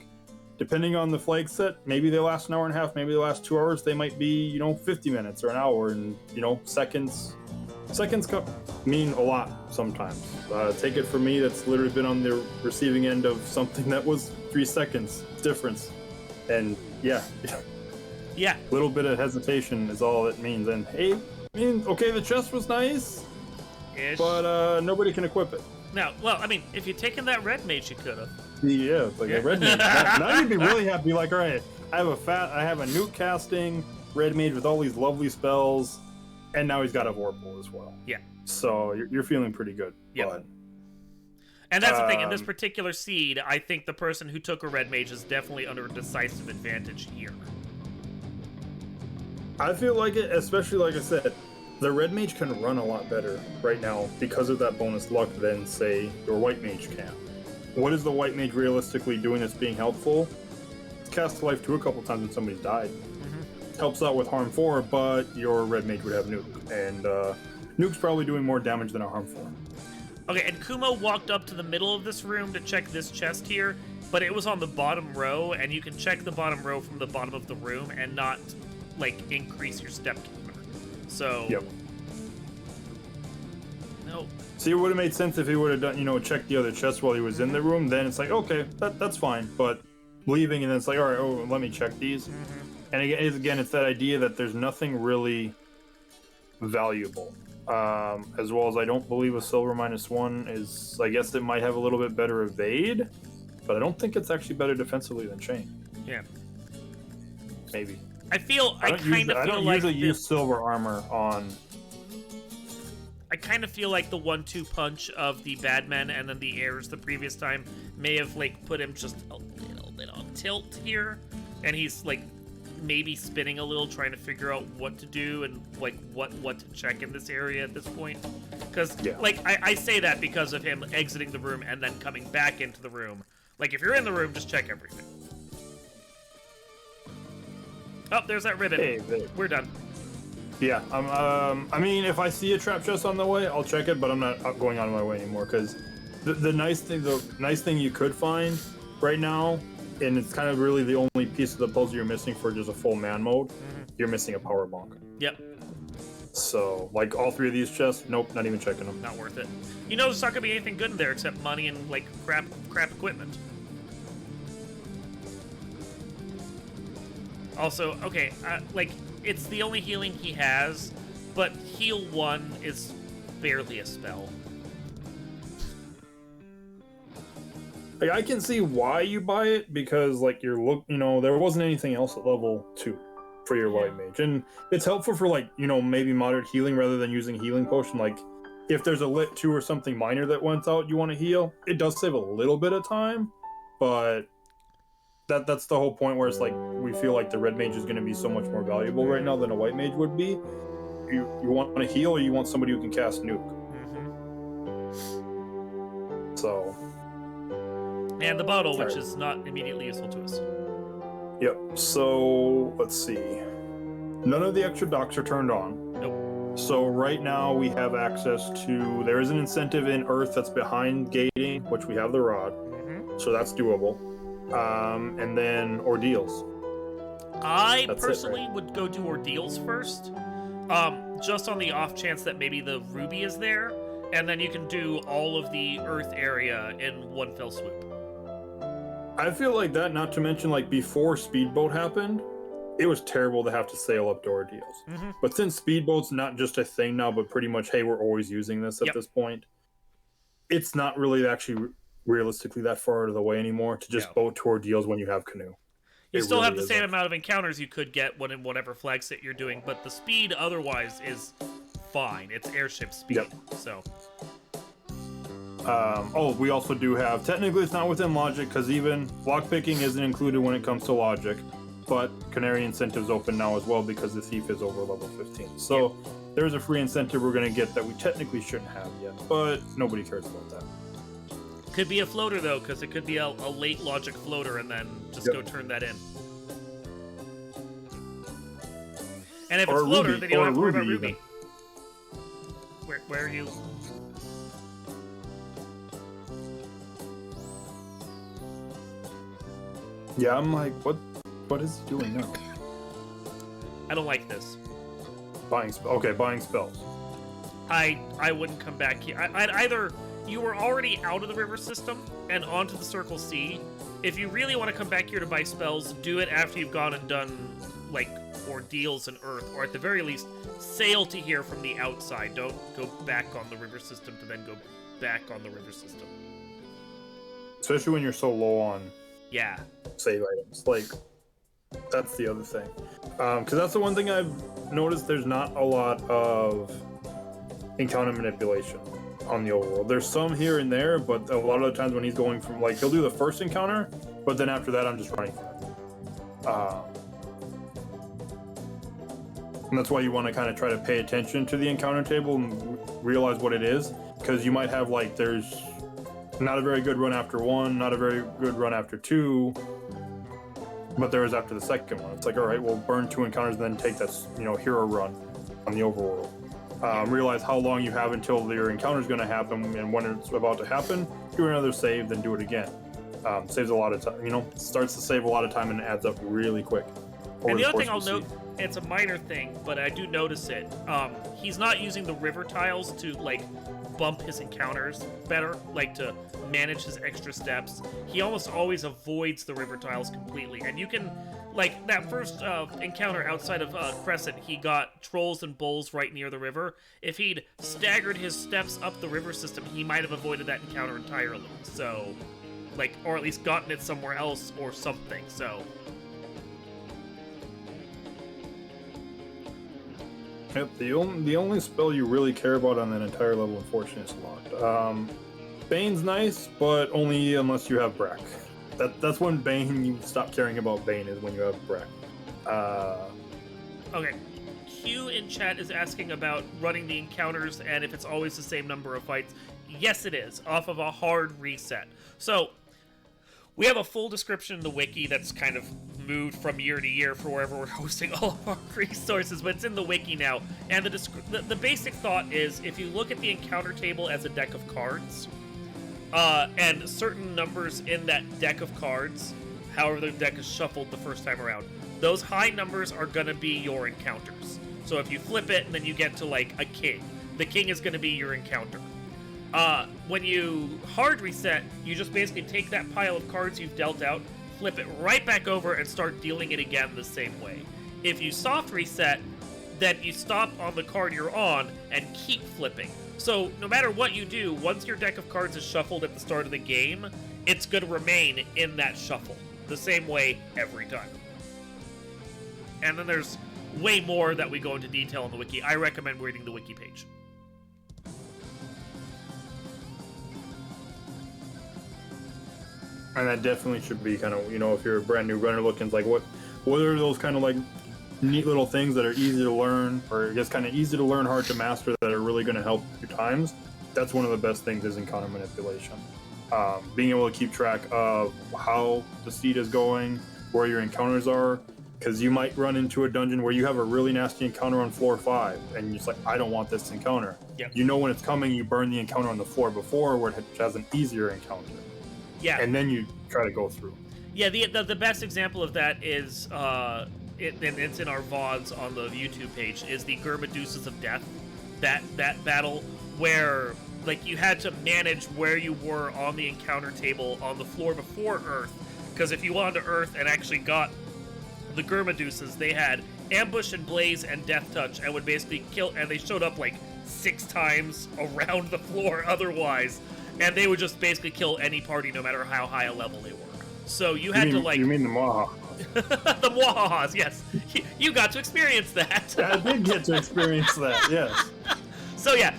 depending on the flag set, maybe they last an hour and a half, maybe they last 2 hours. They might be 50 minutes or an hour, and seconds mean a lot sometimes. Take it from me, that's literally been on the receiving end of something that was 3 seconds difference, and yeah. Yeah. A little bit of hesitation is all it means. And hey, okay, the chest was nice, but nobody can equip it. No, well, I mean, if you'd taken that red mage, you could have. Yeah, it's like a red mage. Now you'd be really happy. Like, all right, I have a nuke casting red mage with all these lovely spells, and now he's got a vorpal as well. Yeah. So you're feeling pretty good. Yeah. But, and that's the thing. In this particular seed, I think the person who took a red mage is definitely under a decisive advantage here. I feel like it, especially like I said, the red mage can run a lot better right now because of that bonus luck than, say, your white mage can. What is the white mage realistically doing that's being helpful? It's cast life 2 a couple times when somebody's died. Mm-hmm. Helps out with harm 4, but your red mage would have nuke, and nuke's probably doing more damage than a harm 4. Okay, and Kumo walked up to the middle of this room to check this chest here, but it was on the bottom row, and you can check the bottom row from the bottom of the room and not increase your step counter. So yep. No. See, it would have made sense if he would have done, checked the other chest while he was in the room. Then it's like, okay, that's fine. But leaving and then it's like, all right, let me check these. Mm-hmm. And again, it's that idea that there's nothing really valuable. As well as I don't believe a silver -1 is. I guess it might have a little bit better evade, but I don't think it's actually better defensively than chain. Yeah. Maybe. I don't usually use silver armor on. I kind of feel like the 1-2 punch of the bad men and then the heirs the previous time may have put him just a little bit on tilt here, and he's maybe spinning a little, trying to figure out what to do and what to check in this area at this point. Because I say that because of him exiting the room and then coming back into the room. If you're in the room, just check everything. Oh, there's that ribbon. Hey, we're done. Yeah, I mean, if I see a trap chest on the way, I'll check it, but I'm not going out of my way anymore, because the nice thing you could find right now, and it's kind of really the only piece of the puzzle you're missing for just a full man mode, you're missing a power bonk. Yep. So, all 3 of these chests, nope, not even checking them. Not worth it. There's not gonna be anything good in there except money and crap equipment. Also, okay, it's the only healing he has, but heal 1 is barely a spell. I can see why you buy it, because there wasn't anything else at level 2 for your white mage, and it's helpful for maybe moderate healing rather than using healing potion. If there's a lit 2 or something minor that went out, you want to heal, it does save a little bit of time, but that's the whole point where it's we feel like the red mage is going to be so much more valuable right now than a white mage would be. You want to heal, or you want somebody who can cast nuke. Mm-hmm. So. And the bottle, which is not immediately useful to us. Yep. So let's see. None of the extra docks are turned on. Nope. So right now we have access to. There is an incentive in Earth that's behind gating, which we have the rod. Mm-hmm. So that's doable. And then ordeals. I personally would go do ordeals first, just on the off chance that maybe the ruby is there, and then you can do all of the Earth area in one fell swoop. I feel like that, not to mention before Speedboat happened, it was terrible to have to sail up to ordeals. Mm-hmm. But since Speedboat's not just a thing now, but pretty much, hey, we're always using this at this point, it's not really actually realistically that far out of the way anymore to just boat to ordeals when you have canoe. You still have the same amount of encounters you could get in whatever flag set you're doing, but the speed otherwise is fine. It's airship speed. Yep. So. We also do have, technically it's not within logic, because even lockpicking isn't included when it comes to logic, but Canary incentive's open now as well because the thief is over level 15. So there's a free incentive we're going to get that we technically shouldn't have yet, but nobody cares about that. Could be a floater, though, because it could be a late logic floater, and then just go turn that in. And if it's floater, then you don't have to worry about ruby. Where are you? Yeah, I'm like, what is he doing now? I don't like this. Buying spells. I wouldn't come back here. I'd either you were already out of the river system and onto the Circle C. If you really want to come back here to buy spells, do it after you've gone and done like ordeals in Earth, or at the very least, sail to here from the outside. Don't go back on the river system to then go back on the river system. Especially when you're so low on Yeah. save items. Like, that's the other thing. Because that's the one thing I've noticed. There's not a lot of encounter manipulation on the overworld. There's some here and there, but a lot of the times when he's going from, like, he'll do the first encounter, but then after that, I'm just running from it. And that's why you want to kind of try to pay attention to the encounter table and realize what it is. Because you might have, like, there's not a very good run after 1, not a very good run after 2, but there is after the second one. It's like, all right, we'll burn 2 encounters and then take that, hero run on the overworld. Realize how long you have until your encounter is going to happen, and when it's about to happen, do another save, then do it again. Saves a lot of time, starts to save a lot of time and adds up really quick. And the other thing I'll note, it's a minor thing, but I do notice it. He's not using the river tiles to, like, bump his encounters better, like to manage his extra steps. He almost always avoids the river tiles completely. And you can, like, that first encounter outside of Crescent, he got trolls and bulls right near the river. If he'd staggered his steps up the river system, he might have avoided that encounter entirely. So, like, or at least gotten it somewhere else or something, so... Yep, the only spell you really care about on that entire level, unfortunately, is locked. Bane's nice, but only unless you have Brack. That's when Bane, you stop caring about Bane, is when you have Brack. Okay. Q in chat is asking about running the encounters and if it's always the same number of fights. Yes, it is, off of a hard reset. So, we have a full description in the wiki that's kind of moved from year to year for wherever we're hosting all of our resources, but it's in the wiki now. And the basic thought is, if you look at the encounter table as a deck of cards, and certain numbers in that deck of cards, however the deck is shuffled the first time around, those high numbers are going to be your encounters. So if you flip it and then you get to, like, a king, the king is going to be your encounter. When you hard reset, you just basically take that pile of cards you've dealt out, flip it right back over, and start dealing it again the same way. If you soft reset, then you stop on the card you're on and keep flipping. So no matter what you do, once your deck of cards is shuffled at the start of the game, it's going to remain in that shuffle, the same way every time. And then there's way more that we go into detail in the wiki. I recommend reading the wiki page. And that definitely should be kind of, if you're a brand new runner looking, like, what are those kind of, like, neat little things that are easy to learn, or just kind of easy to learn, hard to master, that are really going to help your times? That's one of the best things is encounter manipulation. Being able to keep track of how the seed is going, where your encounters are, because you might run into a dungeon where you have a really nasty encounter on floor 5, and you're just like, I don't want this encounter. Yep. You know when it's coming, you burn the encounter on the floor before, where it has an easier encounter. Yeah. And then you try to go through. Yeah, the best example of that is, and it's in our VODs on the YouTube page, is the Gurmaduces of Death. That battle where, like, you had to manage where you were on the encounter table on the floor before Earth. Because if you went onto Earth and actually got the Gurmaduces, they had Ambush and Blaze and Death Touch, and would basically kill, and they showed up like 6 times around the floor otherwise. And they would just basically kill any party, no matter how high a level they were. So you had to, like... You mean the Mwahaha? The Mwahahas, yes. You got to experience that. I did get to experience that, yes. So yeah,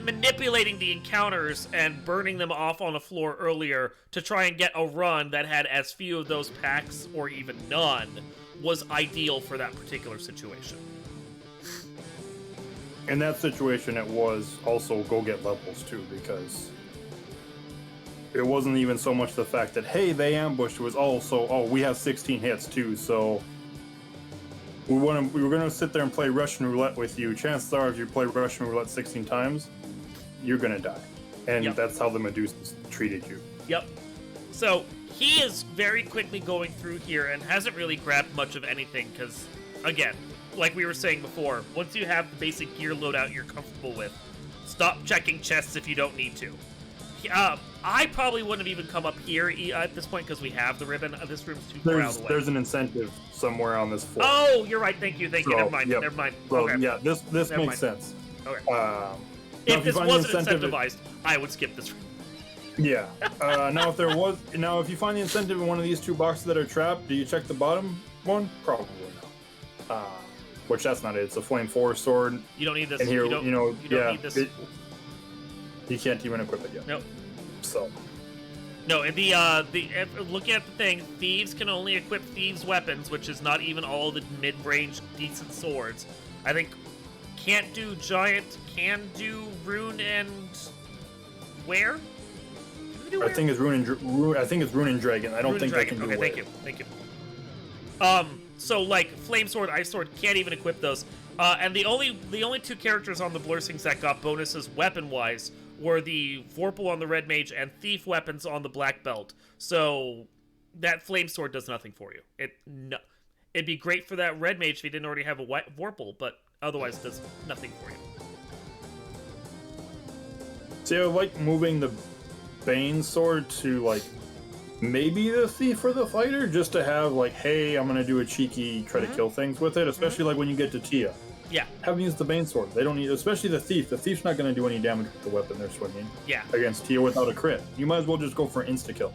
manipulating the encounters and burning them off on the floor earlier to try and get a run that had as few of those packs, or even none, was ideal for that particular situation. In that situation, it was also go get levels, too, because... it wasn't even so much the fact that, hey, they ambushed. It was also, we have 16 hits too, so we were going to sit there and play Russian roulette with you. Chances are, if you play Russian roulette 16 times, you're going to die. And Yep. That's how the Medusas treated you. Yep. So he is very quickly going through here and hasn't really grabbed much of anything because, again, like we were saying before, once you have the basic gear loadout you're comfortable with, stop checking chests if you don't need to. I probably wouldn't have even come up here at this point because we have the ribbon. This room's too far out of the way. There's an incentive somewhere on this floor. Oh, you're right. Thank you. So, Never mind. yep. Never mind. So, Okay. yeah, this Never makes mind. sense. Okay. If If this wasn't incentivized, I would skip this room. Yeah. Now, if you find the incentive in one of these two boxes that are trapped, do you check the bottom one? Probably not. Which that's not it. It's a flame force sword. You don't need this. And here, you don't need this. You can't even equip it yet. Nope. So. No, looking at the thing, thieves can only equip thieves' weapons, which is not even all the mid-range decent swords. I think can't do giant, can do rune and where? I think it's rune and dragon. I don't Rune think and they can dragon. do Okay, wear. thank you. So like flame sword, ice sword can't even equip those. And the only two characters on the Blursings that got bonuses weapon-wise were the Vorpal on the Red Mage and Thief weapons on the Black Belt. So that flame sword does nothing for you. It'd be great for that Red Mage if he didn't already have a Vorpal, but otherwise does nothing for you. See, I like moving the Bane sword to like maybe the Thief or the Fighter, just to have like, hey, I'm gonna do a cheeky try to kill things with it, especially like when you get to Tia. Yeah. Have them use the Bane sword. They don't need, especially the Thief. The Thief's not gonna do any damage with the weapon they're swinging. Yeah. Against Tia without a crit. You might as well just go for insta kill.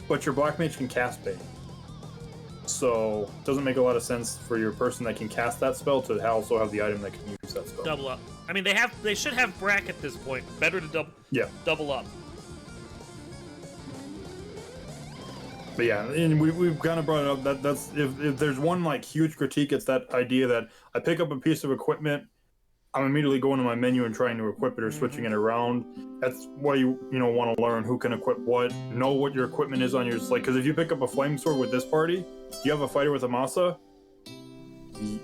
But your Black Mage can cast Bane. So it doesn't make a lot of sense for your person that can cast that spell to also have the item that can use that spell. Double up. I mean, they should have Brack at this point. Better to double up. But yeah, and we've kind of brought it up that's if there's one like huge critique, it's that idea that I pick up a piece of equipment, I'm immediately going to my menu and trying to equip it or switching it around. That's why you want to learn who can equip what, know what your equipment is on your because if you pick up a flame sword with this party, you have a fighter with a Masa.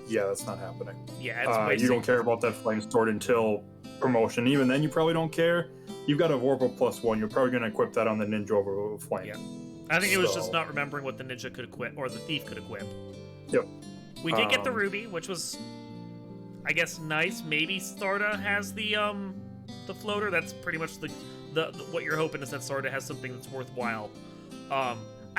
Yeah, that's not happening. Yeah, it's you don't care about that flame sword until promotion. Even then, you probably don't care. You've got a Vorpal +1. You're probably going to equip that on the Ninja over Flame. Yeah. I think it was just not remembering what the Ninja could equip, or the Thief could equip. Yep. We did get the Ruby, which was, I guess, nice. Maybe Starda has the floater. That's pretty much the what you're hoping is that Starda has something that's worthwhile. I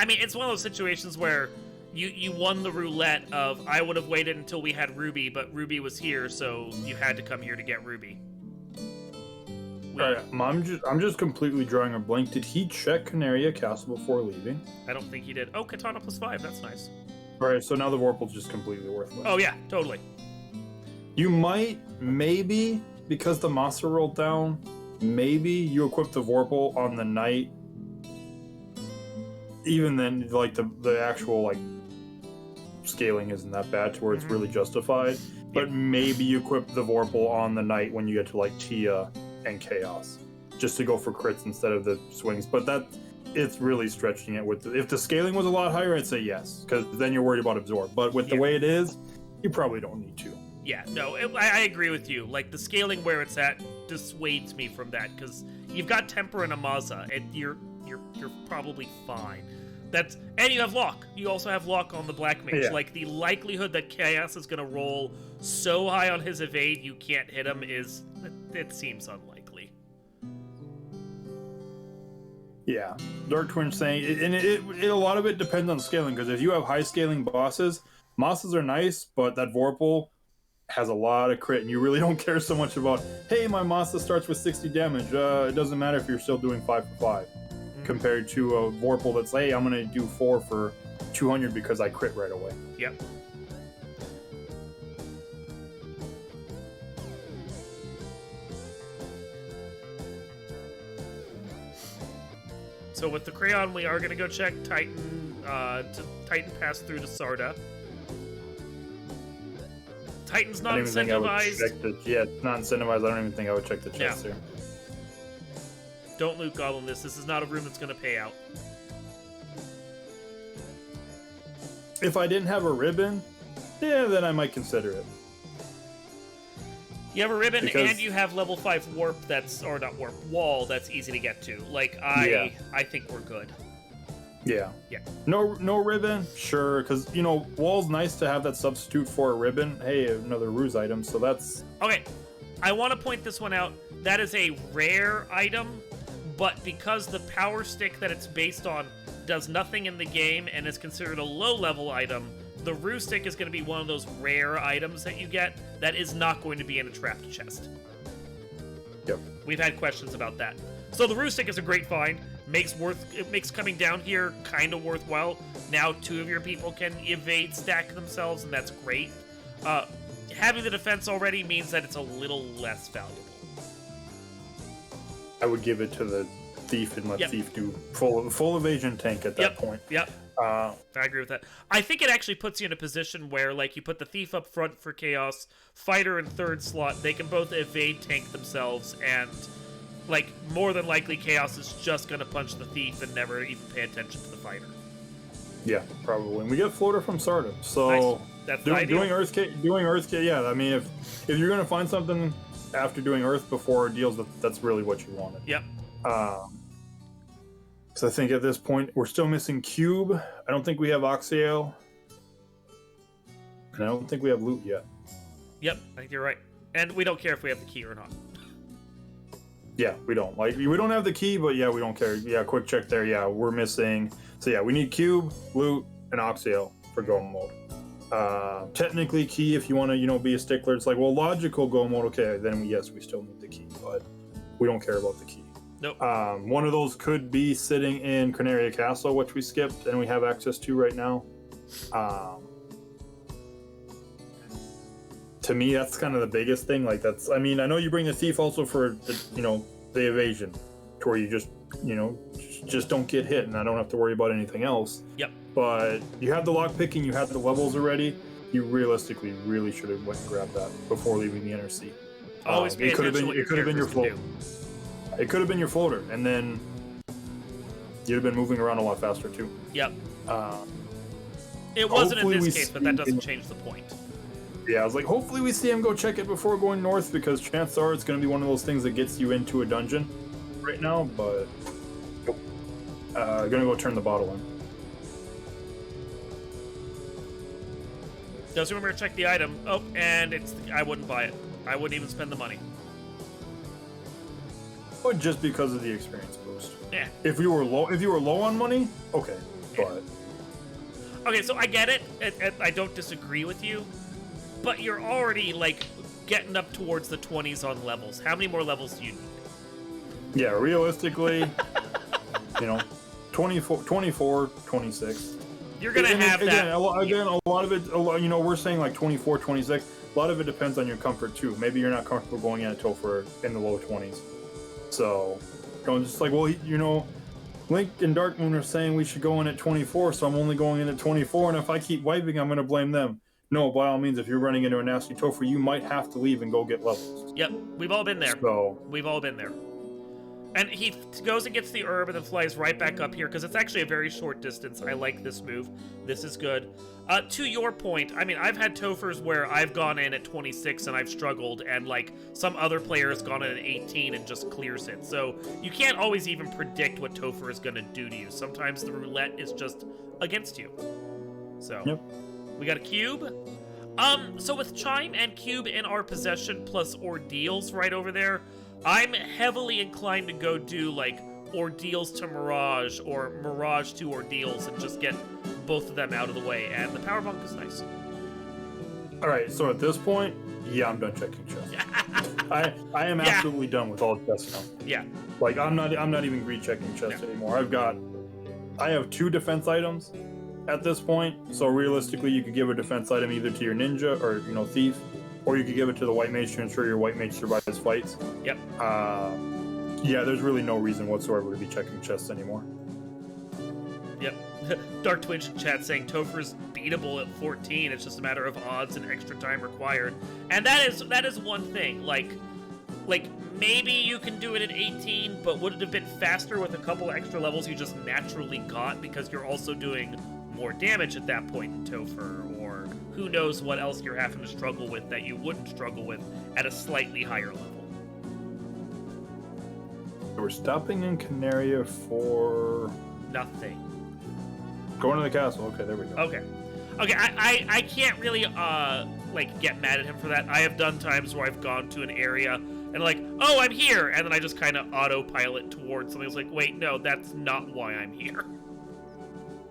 mean, it's one of those situations where you won the roulette of I would have waited until we had Ruby, but Ruby was here, so you had to come here to get Ruby. All right, I'm just completely drawing a blank. Did he check Canaria Castle before leaving? I don't think he did. Oh, Katana +5. That's nice. All right, so now the Vorpal's just completely worthless. Oh yeah, totally. You might, maybe, because the Masa rolled down, maybe you equip the Vorpal on the night. Even then, like the actual like scaling isn't that bad to where it's really justified. But maybe you equip the Vorpal on the night when you get to like Tia and Chaos, just to go for crits instead of the swings. But it's really stretching it. If the scaling was a lot higher, I'd say yes, because then you're worried about absorb. But with the way it is, you probably don't need to. Yeah, no, I agree with you. Like, the scaling where it's at dissuades me from that, because you've got Temper and Amaza, and you're probably fine. And you have Lock. You also have Lock on the Black Mage. Yeah. Like, the likelihood that Chaos is going to roll so high on his evade you can't hit him it seems unlikely. Yeah, Dark Twin saying, and a lot of it depends on scaling, because if you have high scaling bosses, Mosses are nice, but that Vorpal has a lot of crit, and you really don't care so much about, hey, my Masa starts with 60 damage. It doesn't matter if you're still doing 5 for 5, compared to a Vorpal that's, hey, I'm going to do 4 for 200 because I crit right away. Yep. So with the Crayon, we are going to go check Titan, Titan pass through to Sarda. Titan's not incentivized. It's not incentivized. I don't even think I would check the chest here. Don't loot Goblin this. This is not a room that's going to pay out. If I didn't have a ribbon, then I might consider it. You have a ribbon, Because- and you have level 5 warp or not warp, wall that's easy to get to. Like, I think we're good. Yeah. Yeah. No ribbon, sure, because, wall's nice to have that substitute for a ribbon. Hey, another ruse item, so that's... Okay, I want to point this one out. That is a rare item, but because the power stick that it's based on does nothing in the game and is considered a low-level item, the ruse stick is going to be one of those rare items that you get that is not going to be in a trapped chest. Yep. We've had questions about that. So the ruse stick is a great find. It makes coming down here kind of worthwhile. Now 2 of your people can evade stack themselves, and that's great. Having the defense already means that it's a little less valuable. I would give it to the thief and let Yep. thief do full evasion tank at that point. Yep. I agree with that. I think it actually puts you in a position where, like, you put the thief up front for chaos, fighter in 3rd slot. They can both evade tank themselves, and, like, more than likely chaos is just going to punch the thief and never even pay attention to the fighter. Yeah, probably. And we get floater from Sardom, so Nice. That's the ideal. doing Earth, yeah. I mean, if you're gonna find something after doing Earth before deals, that's really what you wanted. Yep. So I think at this point we're still missing Cube. I don't think we have Oxyale, and I don't think we have loot yet. Yep, I think you're right. And we don't care if we have the key or not. Yeah, we don't. Like, we don't have the key, but yeah, we don't care. Yeah, quick check there. Yeah, we're missing. So yeah, we need Cube, loot, and Oxyale for go mode. Technically key if you want to, be a stickler. It's like, well, logical go mode. Okay, then yes, we still need the key, but we don't care about the key. Nope. One of those could be sitting in Corneria Castle, which we skipped and we have access to right now. To me, that's kind of the biggest thing. Like, I know you bring the thief also for the evasion, to where you just don't get hit, and I don't have to worry about anything else. Yep. But you have the lock picking, you have the levels already. You realistically really should have went and grabbed that before leaving the NRC. Always pay attention to what your characters can do. It could have been your floater, and then you'd have been moving around a lot faster too. Yep. It wasn't in hopefully this case, but that doesn't change the point. Yeah, I was like, hopefully we see him go check it before going north, because chances are it's going to be one of those things that gets you into a dungeon right now, but gonna go turn the bottle in. Does remember to check the item. Oh, and I wouldn't buy it. I wouldn't even spend the money. But just because of the experience boost. Yeah. If you were low on money, okay. But okay, so I get it. I don't disagree with you, but you're already like getting up towards the 20s on levels. How many more levels do you need? Yeah, realistically, 24, 26. You're gonna have that. A lot of it. We're saying like 24, 26. A lot of it depends on your comfort too. Maybe you're not comfortable going in at Topher in the low 20s. So, just like, well, Link and Darkmoon are saying we should go in at 24, so I'm only going in at 24, and if I keep wiping, I'm going to blame them. No, by all means, if you're running into a nasty Topher, you might have to leave and go get levels. Yep, we've all been there. So, we've all been there. And he goes and gets the herb and then flies right back up here, because it's actually a very short distance. I like this move. This is good. To your point, I mean, I've had Tophers where I've gone in at 26 and I've struggled, and like some other player has gone in at 18 and just clears it. So you can't always even predict what Topher is going to do to you. Sometimes the roulette is just against you. So yep. We got a cube. So with Chime and Cube in our possession plus Ordeals right over there, I'm heavily inclined to go do like Ordeals to Mirage or Mirage to Ordeals and just get both of them out of the way, and the power bunk is nice. Alright, so at this point, yeah, I'm done checking chests. I am absolutely done with all chests now. Yeah. Like, I'm not even greed checking chests anymore. I have 2 defense items at this point, so realistically you could give a defense item either to your ninja or thief, or you could give it to the white mage to ensure your white mage survives fights. Yep. Yeah, there's really no reason whatsoever to be checking chests anymore. Yep. Dark Twitch chat saying Topher's beatable at 14. It's just a matter of odds and extra time required. And that is one thing. Like maybe you can do it at 18, but would it have been faster with a couple extra levels you just naturally got because you're also doing more damage at that point in Topher, or who knows what else you're having to struggle with that you wouldn't struggle with at a slightly higher level. We're stopping in Canaria for Nothing. going to the castle. Okay, there we go. Okay. Okay, I can't really, like, get mad at him for that. I have done times where I've gone to an area and, like, oh, I'm here! And then I just kind of autopilot towards something. It's like, wait, no, that's not why I'm here.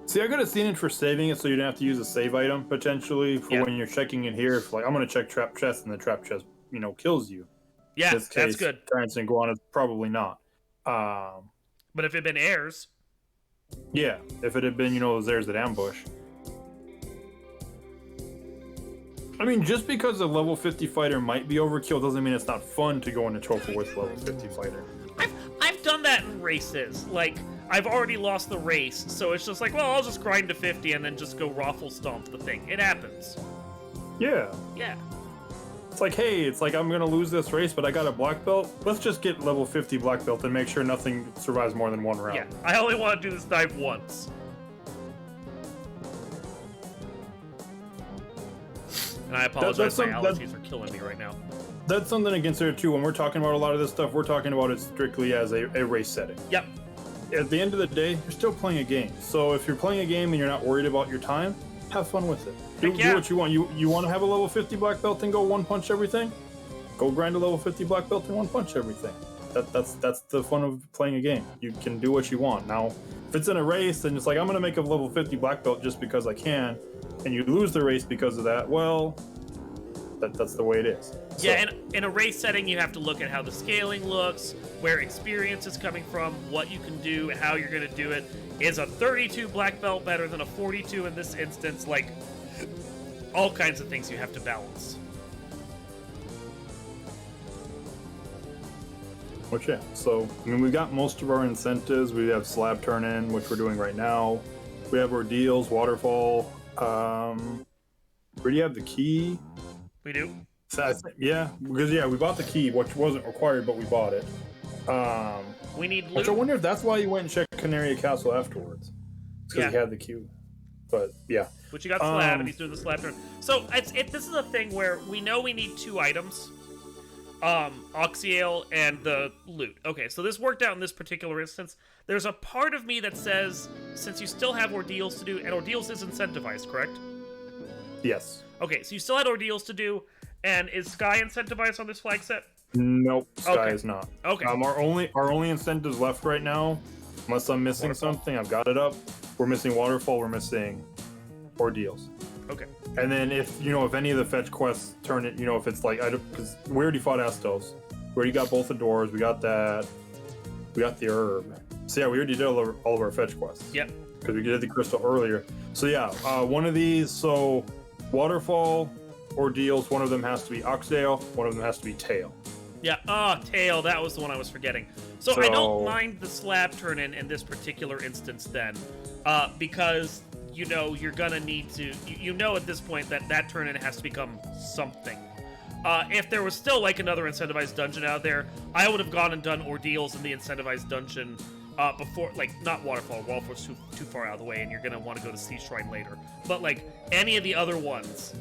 See, I could have seen it for saving it so you didn't have to use a save item, potentially, for when you're checking in here. If, like, I'm going to check trap chest, and the trap chest, kills you. Yeah, In this case, that's good. Giants and Guanas, probably not. But if it had been airs... Yeah, if it had been, those airs that ambush. I mean, just because a level 50 fighter might be overkill doesn't mean it's not fun to go into trophy with level 50 fighter. I've done that in races. Like, I've already lost the race, so it's just like, well, I'll just grind to 50 and then just go raffle stomp the thing. It happens. Yeah. Yeah. It's like, hey, I'm going to lose this race, but I got a black belt. Let's just get level 50 black belt and make sure nothing survives more than one round. Yeah, I only want to do this dive once. And I apologize, my allergies are killing me right now. That's something to consider, too. When we're talking about a lot of this stuff, we're talking about it strictly as a race setting. Yep. At the end of the day, you're still playing a game. So if you're playing a game and you're not worried about your time, have fun with it. Do what you want. You want to have a level 50 black belt and go one punch everything? Go grind a level 50 black belt and one punch everything. That's the fun of playing a game. You can do what you want. Now, if it's in a race and it's like, I'm going to make a level 50 black belt just because I can, and you lose the race because of that, well, that's the way it is. Yeah, and in a race setting, you have to look at how the scaling looks, where experience is coming from, what you can do, how you're going to do it. Is a 32 black belt better than a 42 in this instance? Like, all kinds of things you have to balance. Which, yeah, so, I mean, we've got most of our incentives. We have slab turn in, which we're doing right now. We have ordeals, waterfall. We already have the key. We do? Yeah, because, we bought the key, which wasn't required, but we bought it. We need loot. Which I wonder if that's why you went and checked Canaria Castle afterwards. It's because he had the queue. But, yeah. But you got slab, and he's doing the slab turn. So, this is a thing where we know we need 2 items. Oxyale and the loot. Okay, so this worked out in this particular instance. There's a part of me that says, since you still have ordeals to do, and ordeals is incentivized, correct? Yes. Okay, so you still had ordeals to do, and is Sky incentivized on this flag set? Nope, Sky is not. Okay. Our only incentives left right now, unless I'm missing something, I've got it up. We're missing waterfall, we're missing ordeals. Okay. And then if any of the fetch quests turn it, if it's like, because we already fought Estos. We already got both the doors, we got that, we got the herb. So yeah, we already did all of our fetch quests. Yep. Because we did the crystal earlier. So yeah, one of these, so waterfall, ordeals, one of them has to be Oxdale, one of them has to be Tail. Yeah, Tail, that was the one I was forgetting. So I don't mind the slab turn in this particular instance then, because you're gonna need to, at this point that turn-in has to become something. If there was still like another incentivized dungeon out there, I would have gone and done ordeals in the incentivized dungeon before, like, not Waterfall. Waterfall's too far out of the way, and you're gonna want to go to Sea Shrine later. But like any of the other ones,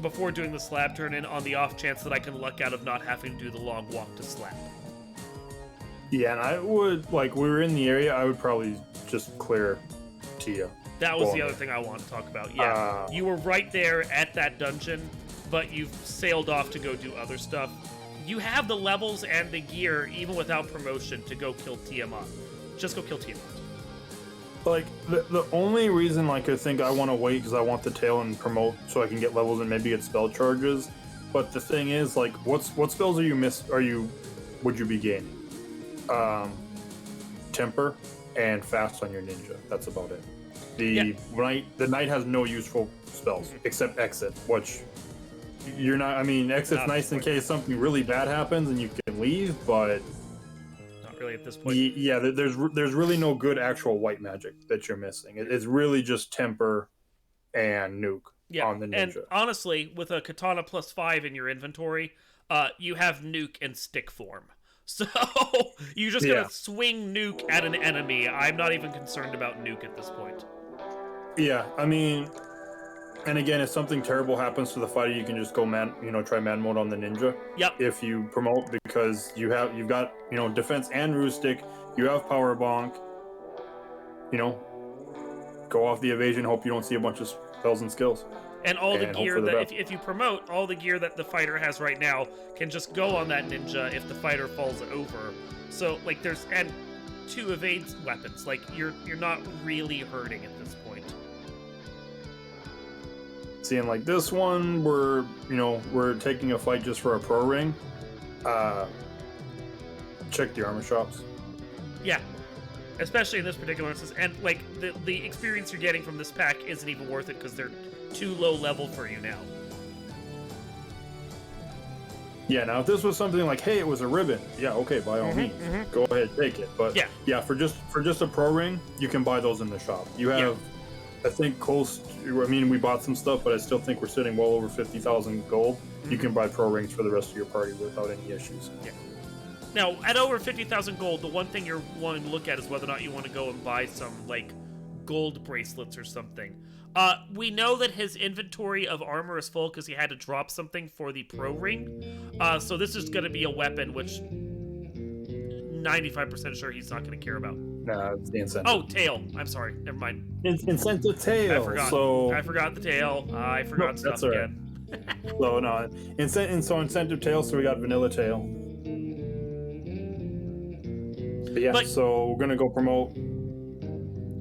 before doing the slab turn-in, on the off chance that I can luck out of not having to do the long walk to slab. Yeah, and I would, like, we were in the area, I would probably just clear Tia. That was the other thing I want to talk about. Yeah, you were right there at that dungeon, but you've sailed off to go do other stuff. You have the levels and the gear, even without promotion, to go kill Tiamat. Just go kill Tiamat. Like, the only reason, like, I think I want to wait because I want the tail and promote so I can get levels and maybe get spell charges. But the thing is, like, what spells would you be gaining? Temper and fast on your ninja. That's about it. The knight has no useful spells except exit, which you're not. I mean, exit's nice in case something really bad happens and you can leave, but not really at this point. Yeah, there's really no good actual white magic that you're missing. It's really just temper and nuke on the ninja. And honestly, with a katana +5 in your inventory, you have nuke in stick form. So you're just gonna swing nuke at an enemy. I'm not even concerned about nuke at this point. Yeah, I mean, And again, if something terrible happens to the fighter, you can just go try man mode on the ninja. Yep. If you promote, because you've got defense and ruse stick, you have power bonk. Go off the evasion. Hope you don't see a bunch of spells and skills. And all the gear that if you promote, all the gear that the fighter has right now can just go on that ninja if the fighter falls over. So like and 2 evade weapons. Like you're not really hurting at this point. Seeing like this one, we're taking a fight just for a pro ring. Check the armor shops. Yeah, especially in this particular instance, and like the experience you're getting from this pack isn't even worth it because they're too low level for you now. Yeah, now if this was something like, hey, it was a ribbon, yeah, okay, by all means, go ahead, take it. But yeah, for just a pro ring, you can buy those in the shop. You have, I think, we bought some stuff, but I still think we're sitting well over 50,000 gold. You can buy pro rings for the rest of your party without any issues. Yeah. Now, at over 50,000 gold, the one thing you're wanting to look at is whether or not you want to go and buy some, like, gold bracelets or something. We know that his inventory of armor is full because he had to drop something for the pro ring. So this is going to be a weapon, which 95% sure he's not going to care about. Nah, it's the incentive. Oh, tail. I'm sorry. Never mind. Incentive tail. I forgot. I forgot the tail. I forgot stuff again. So, no. Incentive tail, so we got vanilla tail. But yeah, so we're going to go promote.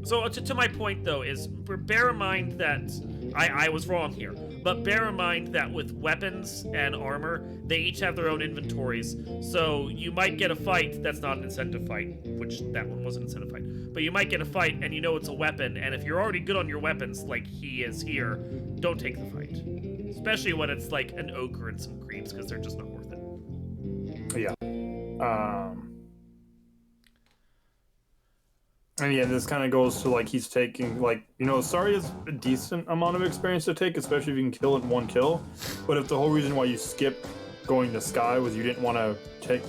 So to my point, though, is bear in mind that I was wrong here, but bear in mind that with weapons and armor, they each have their own inventories, so you might get a fight that's not an incentive fight, which that one was an incentive fight, but you might get a fight and you know it's a weapon, and if you're already good on your weapons, like he is here, don't take the fight. Especially when it's like an ogre and some creeps, because they're just not worth it. Yeah. And yeah, this kind of goes to like he's taking Sari is a decent amount of experience to take, especially if you can kill it in one kill. But if the whole reason why you skipped going to Sky was you didn't want to take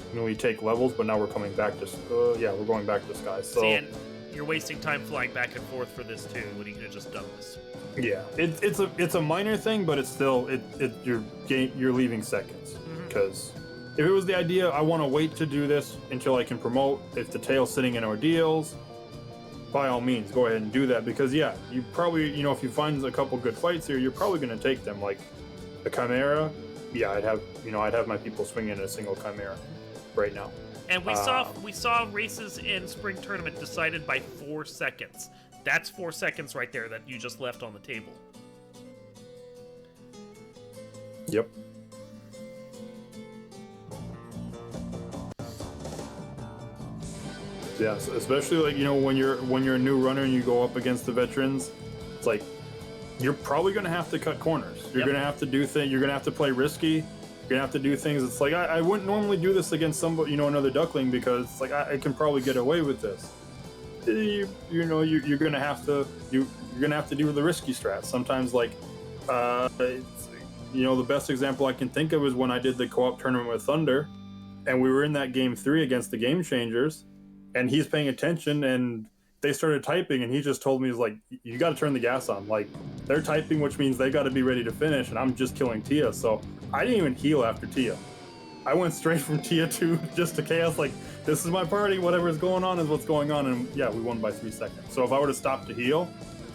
levels, but now we're coming back to we're going back to Sky. So and you're wasting time flying back and forth for this too when you could have just done this. Yeah, it's a minor thing, but it's still you're leaving seconds because. If it was the idea, I want to wait to do this until I can promote. If the tail's sitting in ordeals, by all means, go ahead and do that. Because yeah, you probably, if you find a couple good fights here, you're probably going to take them. Like the Chimera, yeah, I'd have my people swinging a single Chimera right now. And we saw races in spring tournament decided by 4 seconds. That's 4 seconds right there that you just left on the table. Yep. Yeah, so especially like when you're a new runner and you go up against the veterans, it's like you're probably gonna have to cut corners. You're gonna have to do things. You're gonna have to play risky. You're gonna have to do things. It's like I wouldn't normally do this against somebody, another duckling, because it's like I can probably get away with this. You're gonna have to do the risky strats. Sometimes the best example I can think of is when I did the co-op tournament with Thunder, and we were in that game 3 against the Game Changers. And he's paying attention, and they started typing, and he just told me, he's like, you got to turn the gas on. Like, they're typing, which means they got to be ready to finish, and I'm just killing Tia. So I didn't even heal after Tia. I went straight from Tia 2 just to Chaos, like, this is my party, whatever is going on is what's going on, and yeah, we won by 3 seconds. So if I were to stop to heal,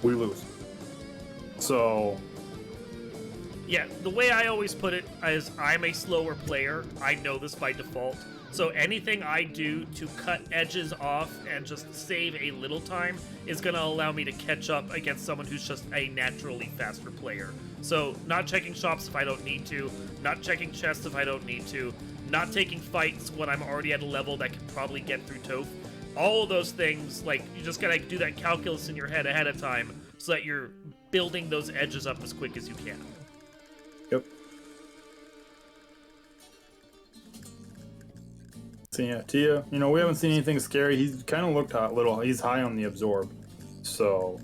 we lose. So... Yeah, the way I always put it is I'm a slower player. I know this by default. So anything I do to cut edges off and just save a little time is going to allow me to catch up against someone who's just a naturally faster player. So not checking shops if I don't need to, not checking chests if I don't need to, not taking fights when I'm already at a level that can probably get through Toph. All of those things, like, you just got to do that calculus in your head ahead of time so that you're building those edges up as quick as you can. Yep. So yeah, Tia, we haven't seen anything scary. He's kind of looked he's high on the absorb. So,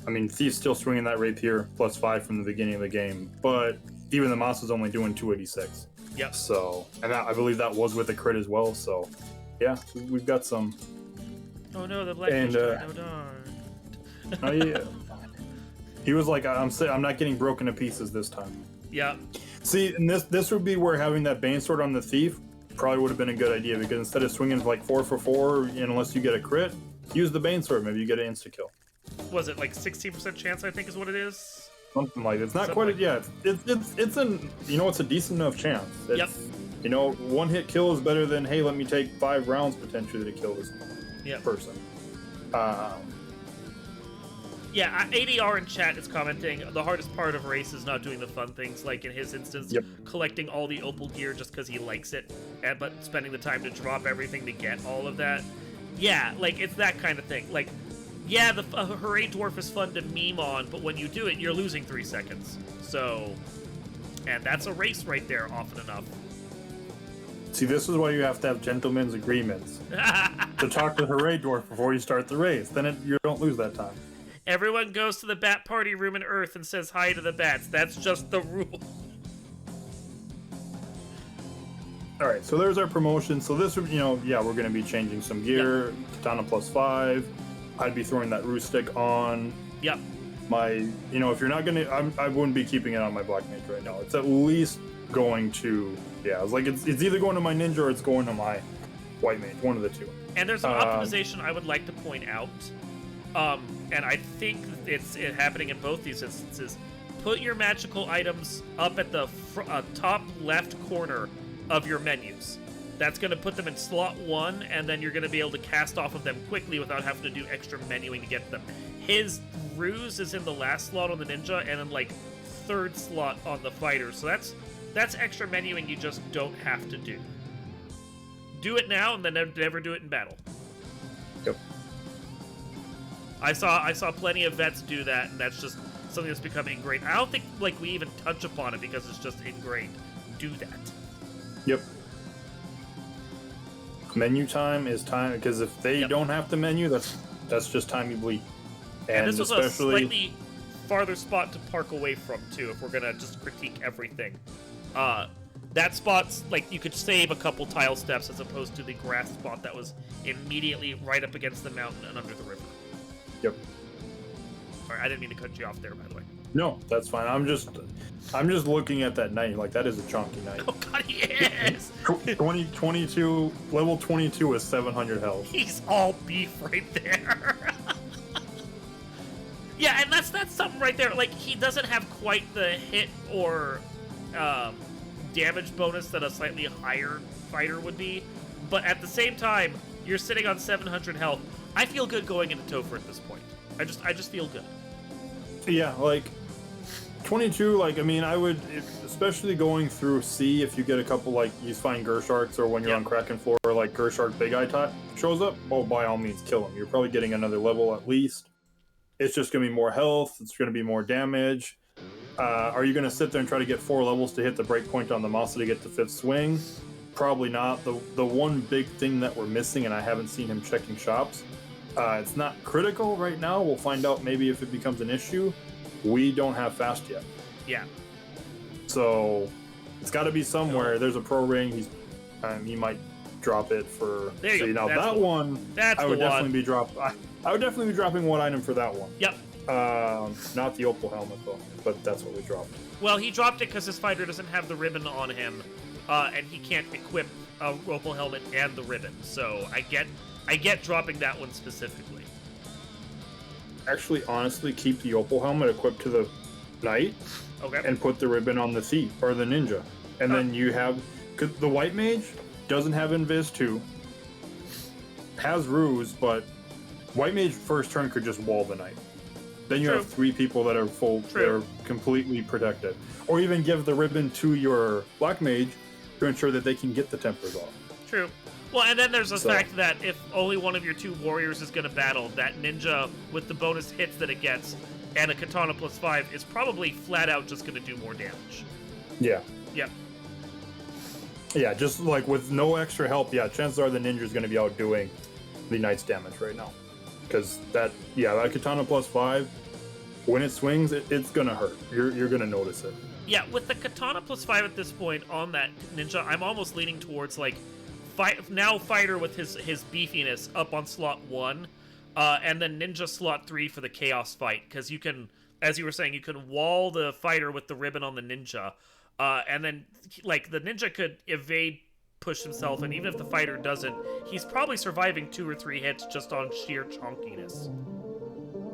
I mean, Thief's still swinging that rapier +5 from the beginning of the game, but even the Moss is only doing 286. Yep. So, and I believe that was with a crit as well. So, yeah, we've got some. Oh no, the black fish died. Oh darn. Oh yeah. He was like, I'm not getting broken to pieces this time. Yeah. See, and this would be where having that Bane Sword on the Thief probably would have been a good idea, because instead of swinging like 4 for 4, unless you get a crit, use the Bane Sword. Maybe you get an insta kill. Was it like 16% chance? I think is what it is. Something like it's not quite. Yeah, it's an it's a decent enough chance. Yep. One hit kill is better than, hey, let me take 5 rounds potentially to kill this person. Yeah, ADR in chat is commenting, the hardest part of race is not doing the fun things, like in his instance, collecting all the opal gear just because he likes it, but spending the time to drop everything to get all of that. Yeah, like, it's that kind of thing. Like, yeah, the Hooray Dwarf is fun to meme on, but when you do it, you're losing 3 seconds. So, and that's a race right there, often enough. See, this is why you have to have gentlemen's agreements to talk to Hooray Dwarf before you start the race. Then you don't lose that time. Everyone goes to the bat party room in Earth and says hi to the bats. That's just the rule. All right, so there's our promotion. So this, we're going to be changing some gear. Yep. Katana +5. I'd be throwing that Roo Stick on. Yep. If you're not going to, I wouldn't be keeping it on my Black Mage right now. It's at least going to, it's either going to my Ninja or it's going to my White Mage, one of the two. And there's an optimization I would like to point out. And I think it's happening in both these instances. Put your magical items up at the top left corner of your menus. That's going to put them in slot 1, and then you're going to be able to cast off of them quickly without having to do extra menuing to get them. His Ruse is in the last slot on the Ninja, and in like 3rd slot on the Fighter. So that's extra menuing you just don't have to do. Do it now, and then never do it in battle. Yep. I saw plenty of vets do that, and that's just something that's become ingrained. I don't think we even touch upon it because it's just ingrained. Do that. Yep. Menu time is time, because if they don't have to menu, that's just time you bleed. And this was a slightly farther spot to park away from too, if we're gonna just critique everything. That spot's you could save a couple tile steps as opposed to the grass spot that was immediately right up against the mountain and under the river. Yep. Sorry, I didn't mean to cut you off there, by the way. No, that's fine. I'm just looking at that knight. Like, that is a chunky knight. Oh god, he is! 22, level 22 is 700 health. He's all beef right there. Yeah, and that's something right there. Like, he doesn't have quite the hit or damage bonus that a slightly higher fighter would be, but at the same time, you're sitting on 700 health. I feel good going into Topher at this point. I just feel good. Yeah, 22, I would, especially going through C, if you get a couple, you find Gersharks, or when you're on Kraken floor, Gershark Big Eye Tot shows up, by all means, kill him. You're probably getting another level at least. It's just going to be more health. It's going to be more damage. Are you going to sit there and try to get 4 levels to hit the breakpoint on the muscle to get the 5th swing? Probably not. The one big thing that we're missing, and I haven't seen him checking shops, it's not critical right now. We'll find out maybe if it becomes an issue. We don't have fast yet. Yeah. So it's got to be somewhere. There's a pro ring. He might drop it for. There you go. Now that one, I would definitely be I would definitely be dropping one item for that one. Yep. Not the opal helmet though, but that's what we dropped. Well, he dropped it because his fighter doesn't have the ribbon on him, and he can't equip a opal helmet and the ribbon. So I get dropping that one specifically. Actually, honestly, keep the opal helmet equipped to the knight, and put the ribbon on the thief or the ninja, and then you have, cause the white mage doesn't have invis 2, has ruse, but white mage first turn could just wall the knight. Then you have 3 people that are they're completely protected, or even give the ribbon to your black mage to ensure that they can get the tempers off. True. Well, and then there's the fact that if only one of your 2 warriors is going to battle, that ninja with the bonus hits that it gets and a katana +5 is probably flat out just going to do more damage. Yeah. Yep. Yeah, just with no extra help, chances are the ninja's going to be outdoing the knight's damage right now. Because that katana +5, when it swings, it's going to hurt. You're going to notice it. Yeah, with the katana +5 at this point on that ninja, I'm almost leaning towards fighter with his beefiness up on slot 1, and then ninja slot 3 for the chaos fight, because you can as you were saying, you can wall the fighter with the ribbon on the ninja, and then like the ninja could evade, push himself, and even if the fighter doesn't, he's probably surviving 2 or 3 hits just on sheer chonkiness.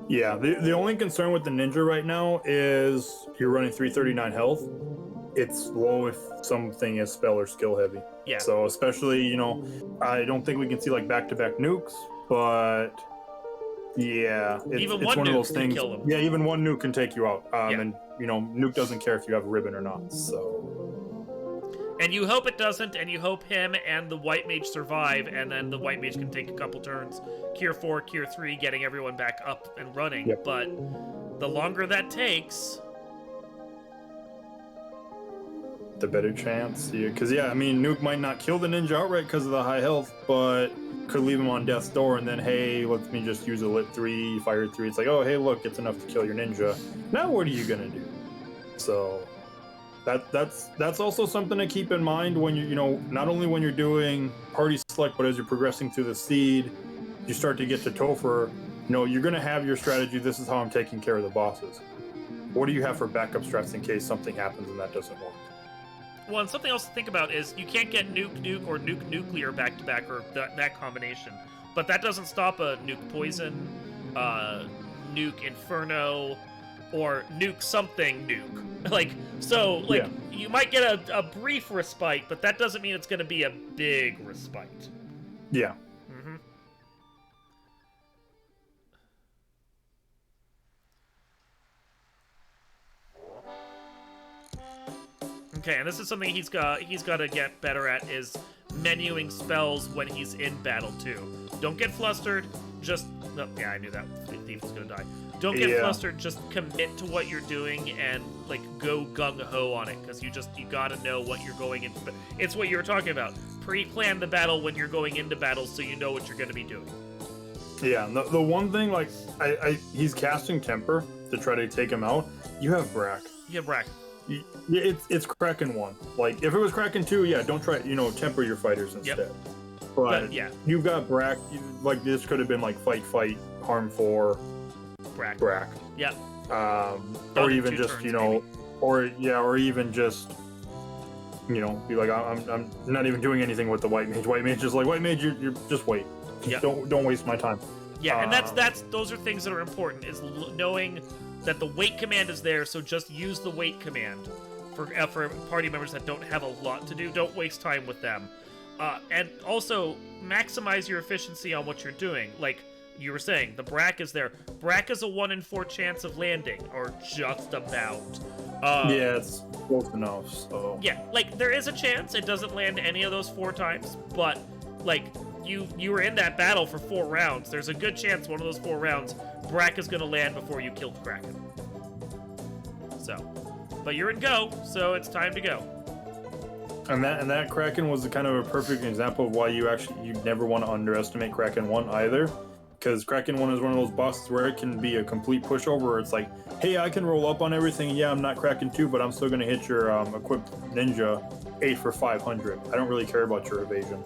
Yeah, the only concern with the ninja right now is you're running 339 health. It's low if something is spell or skill heavy. Yeah. So especially, you know, I don't think we can see like back-to-back nukes, but yeah, even it's one one of nuke those can things. kill him. Yeah, even one nuke can take you out. Yeah. And you know, nuke doesn't care if you have a ribbon or not. So. And you hope it doesn't, and you hope him and the white mage survive, and then the white mage can take a couple turns, cure 4, cure 3, getting everyone back up and running. Yep. But the longer that takes, the better chance. Because I mean, nuke might not kill the ninja outright because of the high health, but could leave him on death's door, and then hey, let me just use a lit 3, fire 3. It's like, oh hey, look, it's enough to kill your ninja. Now what are you gonna do? So that's also something to keep in mind when you know, not only when you're doing party select, but as you're progressing through the seed, you start to get to Topher. You know, you're gonna have your strategy. This is how I'm taking care of the bosses. What do you have for backup strats in case something happens and that doesn't work? well, and something else to think about is you can't get nuke or nuke nuclear back to back, or that combination. But that doesn't stop a nuke poison, nuke inferno, or nuke something nuke. Yeah. You might get a brief respite, but that doesn't mean it's going to be a big respite. Yeah. Mm-hmm. Okay, and this is something he's got to get better at, is menuing spells when he's in battle too. Don't get flustered. Just yeah, I knew that thief was gonna die. Don't get flustered. Just commit to what you're doing and like go gung ho on it, because you gotta know what you're going in. It's what you were talking about. Pre-plan the battle when you're going into battle, so you know what you're gonna be doing. Yeah. The one thing, like, he's casting Temper to try to take him out. You have Brack. You have Brack. Yeah, it's Kraken 1. Like, if it was Kraken 2, yeah, don't try, you know, temper your fighters instead. Yep. But yeah, you've got Brack. Like, this could have been like fight, harm 4, Brack. Yeah. Or even just, turns, you know, maybe. or even just, you know, be like, I'm not even doing anything with the white mage. White mage is like, white mage, you're just wait. Yep. Don't waste my time. Yeah, and those are things that are important, is knowing that the wait command is there, so just use the wait command for party members that don't have a lot to do. Don't waste time with them. And also, maximize your efficiency on what you're doing. Like you were saying, the Brack is there. Brack is a 1 in 4 chance of landing, or just about. Yeah, it's close enough, so... Yeah, like, there is a chance it doesn't land any of those 4 times, but, like, you were in that battle for 4 rounds. There's a good chance one of those 4 rounds, Brack is gonna land before you kill Kraken. So, but you're in go, so it's time to go. And that Kraken was kind of a perfect example of why you never want to underestimate Kraken 1 either. Because Kraken 1 is one of those bosses where it can be a complete pushover, where it's like, hey, I can roll up on everything, yeah, I'm not Kraken 2, but I'm still going to hit your equipped ninja 8 for 500. I don't really care about your evasion.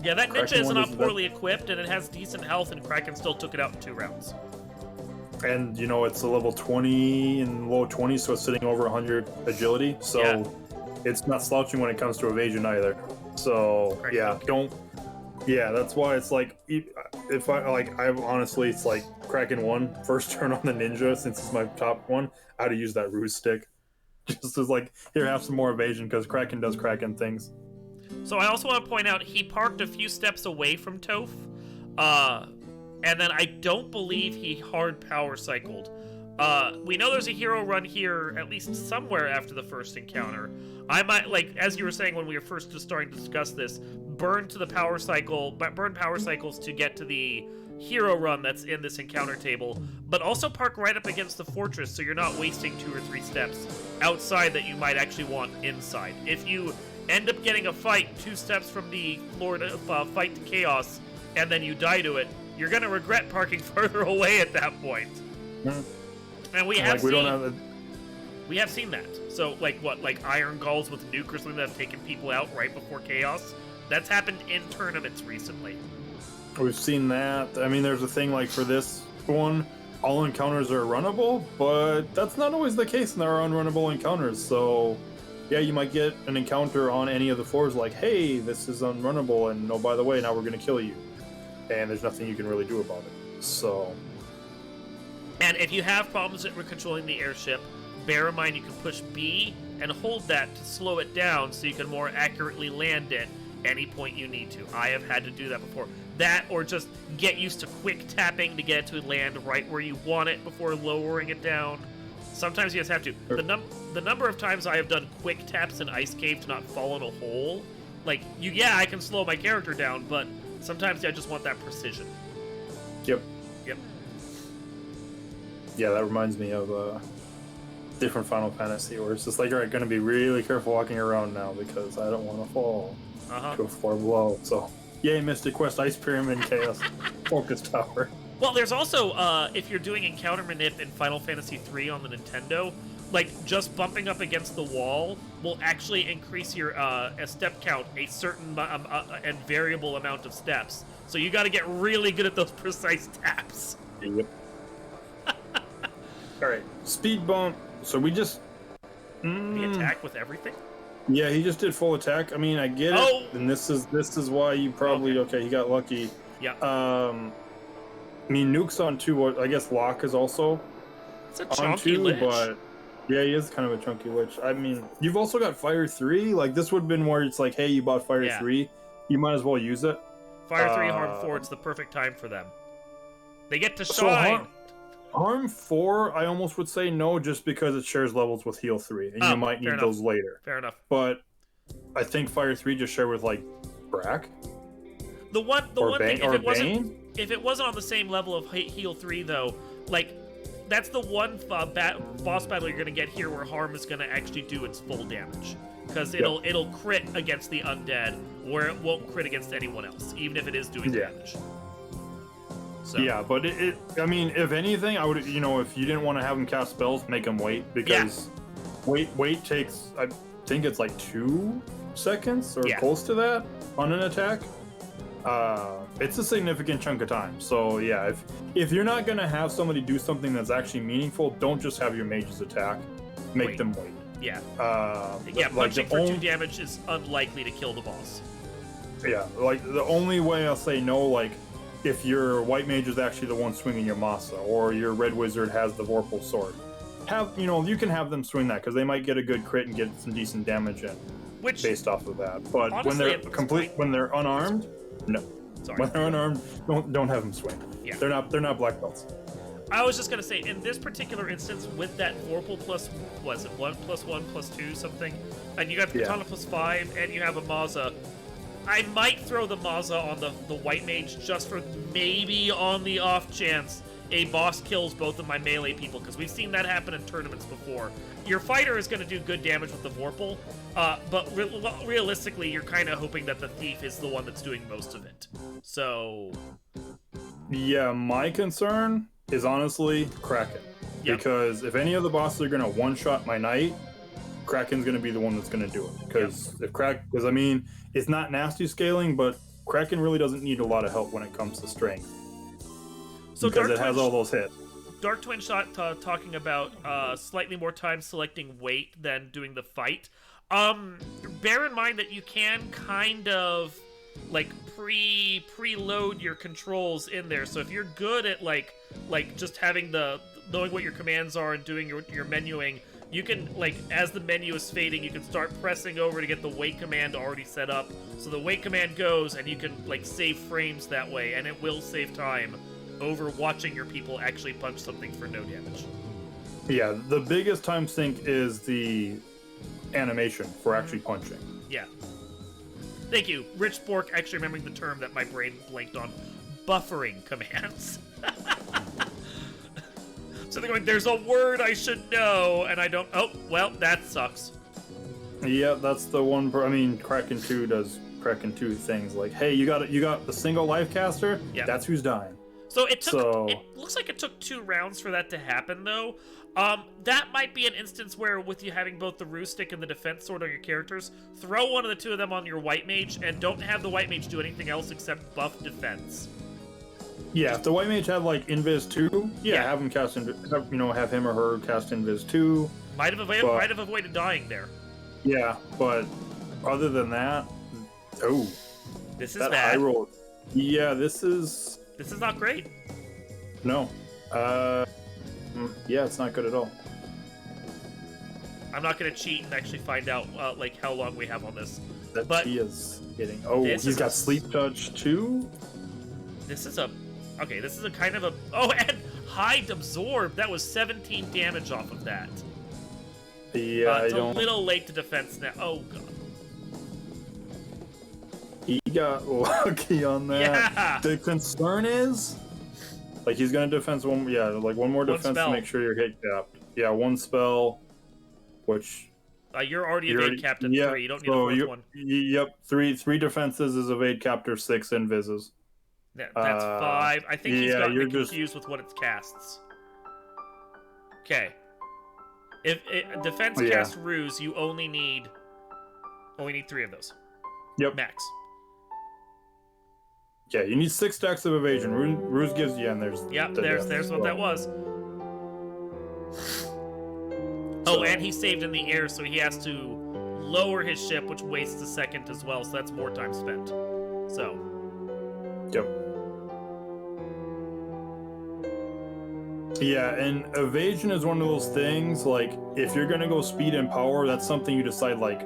Yeah, that ninja Kraken is 1 not poorly equipped, and it has decent health, and Kraken still took it out in 2 rounds. And, you know, it's a level 20 and low 20, so it's sitting over 100 agility, so it's not slouching when it comes to evasion either. So, that's why it's like, I honestly, it's like Kraken 1, first turn on the ninja, since it's my top one, I had to use that ruse stick. Just as like, here, have some more evasion, because Kraken does Kraken things. So I also want to point out, he parked a few steps away from Toph, and then I don't believe he hard power cycled. We know there's a hero run here, at least somewhere after the first encounter. I might, like, as you were saying when we were first just starting to discuss this, burn power cycles to get to the hero run that's in this encounter table, but also park right up against the fortress so you're not wasting 2 or 3 steps outside that you might actually want inside. If you end up getting a fight 2 steps from the floor to fight to chaos, and then you die to it, you're gonna regret parking further away at that point. Mm-hmm. And we have seen that. So, like Iron Gulls with Nuke or something that have taken people out right before chaos? That's happened in tournaments recently. We've seen that. I mean, there's a thing like for this one, all encounters are runnable, but that's not always the case, and there are unrunnable encounters. So, yeah, you might get an encounter on any of the floors like, hey, this is unrunnable, and oh, by the way, now we're going to kill you. And there's nothing you can really do about it. So... And if you have problems with controlling the airship, bear in mind you can push B and hold that to slow it down so you can more accurately land it any point you need to. I have had to do that before. That, or just get used to quick tapping to get it to land right where you want it before lowering it down. Sometimes you just have to. The number of times I have done quick taps in Ice Cave to not fall in a hole, like, I can slow my character down, but sometimes I just want that precision. Yep. Yep. Yeah, that reminds me of different Final Fantasy where it's just like, all right, going to be really careful walking around now because I don't want to fall to a floor below. So, yay, Mystic Quest, Ice Pyramid, Chaos, Focus Tower. Well, there's also, if you're doing Encounter Manip in Final Fantasy III on the Nintendo, like, just bumping up against the wall will actually increase your step count a certain and variable amount of steps. So you got to get really good at those precise taps. Yep. All right, speed bump. So we just... The attack with everything? Yeah, he just did full attack. I mean, I get it. And this is why you probably... Okay, he got lucky. Yeah. I mean, Nuke's on 2. I guess Locke is also it's a on chunky 2, lich. but... Yeah, he is kind of a chunky lich. I mean, you've also got Fire 3. Like, this would have been where it's like, hey, you bought Fire 3. You might as well use it. Fire 3, Harm 4, it's the perfect time for them. They get to shine. Harm 4, I almost would say no, just because it shares levels with Heal 3, and you might need those later. Fair enough. But I think Fire 3 just share with, like, Brack. The one thing, if it wasn't on the same level of Heal 3, though, like, that's the one boss battle you're going to get here where Harm is going to actually do its full damage. Because it'll crit against the undead, where it won't crit against anyone else, even if it is doing damage. So. Yeah, but I mean, if anything, I would, if you didn't want to have him cast spells, make him wait, because wait takes, I think it's like 2 seconds or close to that on an attack. It's a significant chunk of time. So yeah, if you're not gonna have somebody do something that's actually meaningful, don't just have your mages attack. Make them wait. Yeah. Like punching for 2 damage is unlikely to kill the boss. Yeah, like the only way I'll say no, like, if your white mage is actually the one swinging your Masa, or your red wizard has the Vorpal sword, you can have them swing that because they might get a good crit and get some decent damage in, based off of that. But honestly, when they're unarmed, no. Sorry. When they're unarmed, don't have them swing. Yeah. They're not black belts. I was just gonna say, in this particular instance, with that Vorpal plus, was it 1+1+2 something, and you got the Katana +5, and you have a Maza. I might throw the Maza on the white mage just for maybe on the off chance a boss kills both of my melee people, because we've seen that happen in tournaments before. Your fighter is going to do good damage with the Vorpal, but realistically, you're kind of hoping that the thief is the one that's doing most of it. So... Yeah, my concern is honestly Kraken. Yep. Because if any of the bosses are going to one-shot my knight, Kraken's going to be the one that's going to do it. Because I mean, it's not nasty scaling, but Kraken really doesn't need a lot of help when it comes to strength. So because it has all those hits. Dark Twin Shot talking about slightly more time selecting weight than doing the fight. Bear in mind that you can kind of like preload your controls in there. So if you're good at like just having knowing what your commands are and doing your menuing, you can, like, as the menu is fading, you can start pressing over to get the wait command already set up. So the wait command goes, and you can, like, save frames that way, and it will save time over watching your people actually punch something for no damage. Yeah, the biggest time sink is the animation for actually punching. Yeah. Thank you. Rich Spork actually remembering the term that my brain blanked on. Buffering commands. So they're going, there's a word I should know, and I don't... Oh, well, that sucks. Yeah, that's the one... I mean, Kraken 2 does Kraken 2 things like, hey, you got a single life caster? Yeah. That's who's dying. So it looks like it took 2 rounds for that to happen, though. That might be an instance where, with you having both the Ruse Stick and the Defense Sword on your characters, throw one of the 2 of them on your White Mage, and don't have the White Mage do anything else except buff defense. Yeah, if the white mage had like Invis 2, Yeah. have him cast have him or her cast Invis 2. Might have avoided dying there. Yeah, but other than that, This is that bad. high roll. Yeah, this is not great. no. Yeah, it's not good at all. I'm not gonna cheat and actually find out like how long we have on this. That he is getting. Oh, he's got sleep touch too. This is a kind of a and hide absorb. That was 17 damage off of that. Yeah, it's a little late to defense now. Oh god. He got lucky on that. Yeah. The concern is, like, he's gonna defense one. Yeah, like one more defense to make sure you're hit capped. Yeah, one spell, which. You're already evade capped at 3. You don't need a fourth one. Yep, three defenses is evade capped or 6 invises. That's 5. I think he's gotten confused with what it casts. Okay. If defense cast ruse, you only need 3 of those. Yep. Max. Yeah, you need 6 stacks of evasion. Ruse gives you, and there's. Yep. There's what that was. Oh, and he saved in the air, so he has to lower his ship, which wastes a second as well, so that's more time spent. So. Yep. Yeah, and evasion is one of those things, like, if you're gonna go speed and power, that's something you decide, like,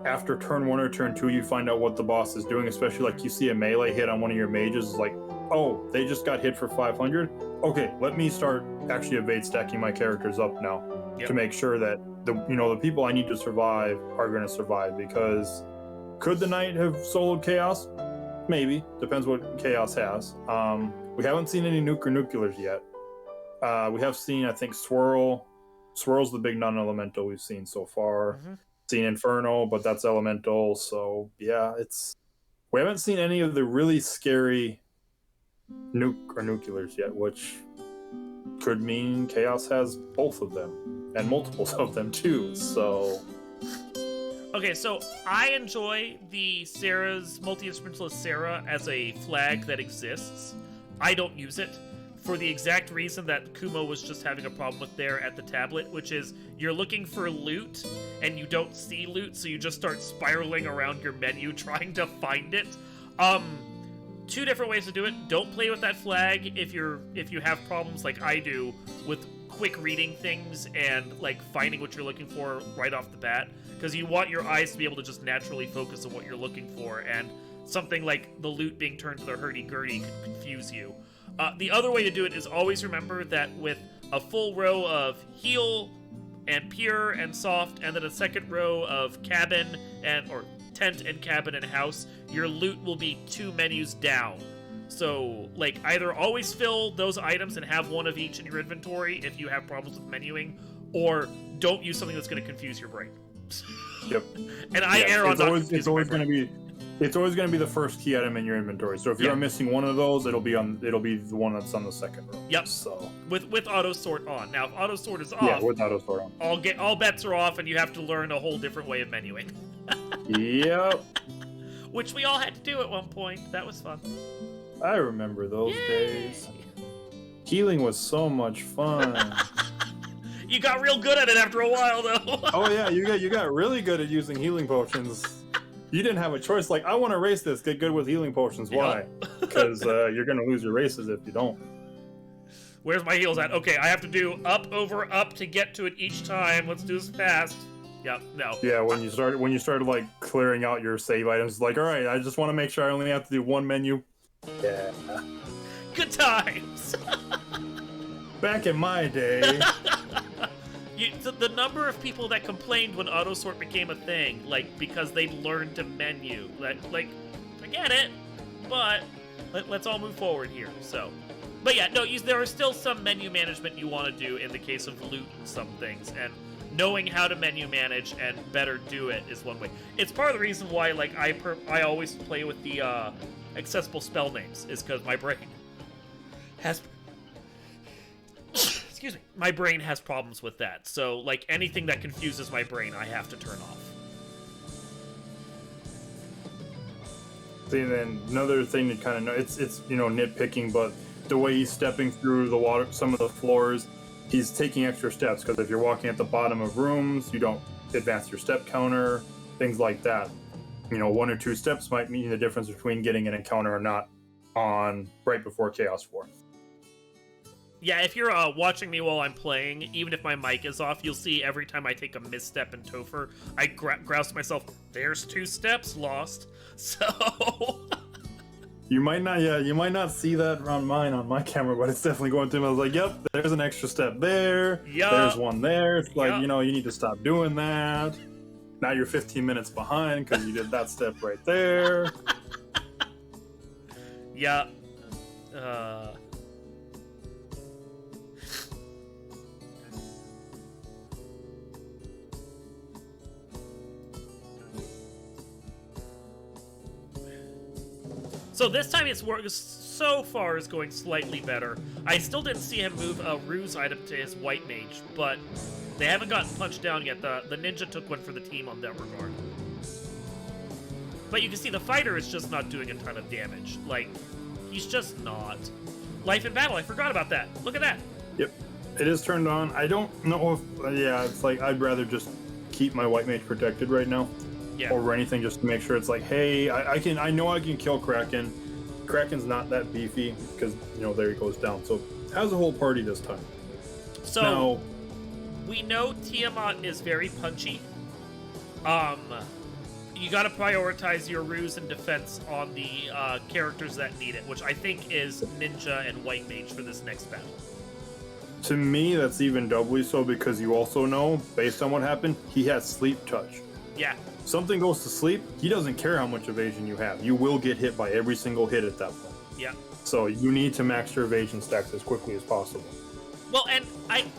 after turn 1 or turn 2, you find out what the boss is doing, especially, like, you see a melee hit on one of your mages, like, oh, they just got hit for 500? Okay, let me start actually evade stacking my characters up now. To make sure that the people I need to survive are going to survive, because could the knight have soloed chaos? Maybe, depends what chaos has. We haven't seen any nuke or nuclears yet. We have seen, I think, Swirl. Swirl's the big non-elemental we've seen so far. Mm-hmm. Seen Inferno, but that's elemental. So yeah, we haven't seen any of the really scary nuke or nuclears yet, which could mean chaos has both of them and multiples of them too. So okay, so I enjoy the Sarah's multi-instrumentalist Sarah as a flag that exists. I don't use it for the exact reason that Kumo was just having a problem with there at the tablet, which is you're looking for loot and you don't see loot, so you just start spiraling around your menu trying to find it. 2 different ways to do it. Don't play with that flag if you have problems like I do with quick reading things and like finding what you're looking for right off the bat, because you want your eyes to be able to just naturally focus on what you're looking for, and something like the loot being turned to the hurdy-gurdy could confuse you. The other way to do it is always remember that with a full row of heal and pure and soft, and then a second row of cabin or tent and cabin and house, your loot will be 2 menus down. So, like, either always fill those items and have one of each in your inventory if you have problems with menuing, or don't use something that's going to confuse your brain. Yep. And I err on it's always going to be the first key item in your inventory. So if you're missing one of those, it'll be the one that's on the second row. Yep. So with auto sort on. Now, if auto sort is off, with auto sort on, all bets are off, and you have to learn a whole different way of menuing. Yep. Which we all had to do at one point. That was fun. I remember those days. Healing was so much fun. You got real good at it after a while, though. Oh yeah, you got really good at using healing potions. You didn't have a choice. Like, I want to race this. Get good with healing potions. Why? Because you're gonna lose your races if you don't. Where's my heals at? Okay, I have to do up over up to get to it each time. Let's do this fast. Yep. No. Yeah. When you started like clearing out your save items, like, all right, I just want to make sure I only have to do one menu. Yeah. Good times. Back in my day. The number of people that complained when autosort became a thing, like, because they learned to menu. Like, I get it, but let's all move forward here. So, but yeah, no, there are still some menu management you want to do in the case of loot and some things, and knowing how to menu manage and better do it is one way. It's part of the reason why, like, I always play with the accessible spell names, is because my brain has... Excuse me. My brain has problems with that. So, like, anything that confuses my brain, I have to turn off. See, then another thing to kind of know, it's nitpicking, but the way he's stepping through the water, some of the floors, he's taking extra steps because if you're walking at the bottom of rooms, you don't advance your step counter, things like that. You know, 1 or 2 steps might mean the difference between getting an encounter or not on right before Chaos 4. Yeah, if you're watching me while I'm playing, even if my mic is off, you'll see every time I take a misstep in Topher, I grouse to myself, there's 2 steps lost. So... You might not see that on my camera, but it's definitely going through. I was like, yep, there's an extra step there. Yep. There's one there. It's like, Yep. you know, you need to stop doing that. Now you're 15 minutes behind because you did that step right there. Yeah. So this time so far is going slightly better. I still didn't see him move a ruse item to his white mage, but they haven't gotten punched down yet. The ninja took one for the team on that regard. But you can see the fighter is just not doing a ton of damage. Like, he's just not. Life in battle, I forgot about that. Look at that. Yep, it is turned on. I don't know if, it's like I'd rather just keep my white mage protected right now. Yeah. Or anything just to make sure it's like, hey, I know I can kill Kraken. Kraken's not that beefy because, you know, there he goes down. So how's the whole party this time? So now, we know Tiamat is very punchy. You gotta prioritize your ruse and defense on the characters that need it, which I think is Ninja and White Mage for this next battle. To me, that's even doubly so because you also know, based on what happened, he has sleep touch. Yeah. Something goes to sleep, he doesn't care how much evasion you have. You will get hit by every single hit at that point. Yeah. So you need to max your evasion stacks as quickly as possible. Well, and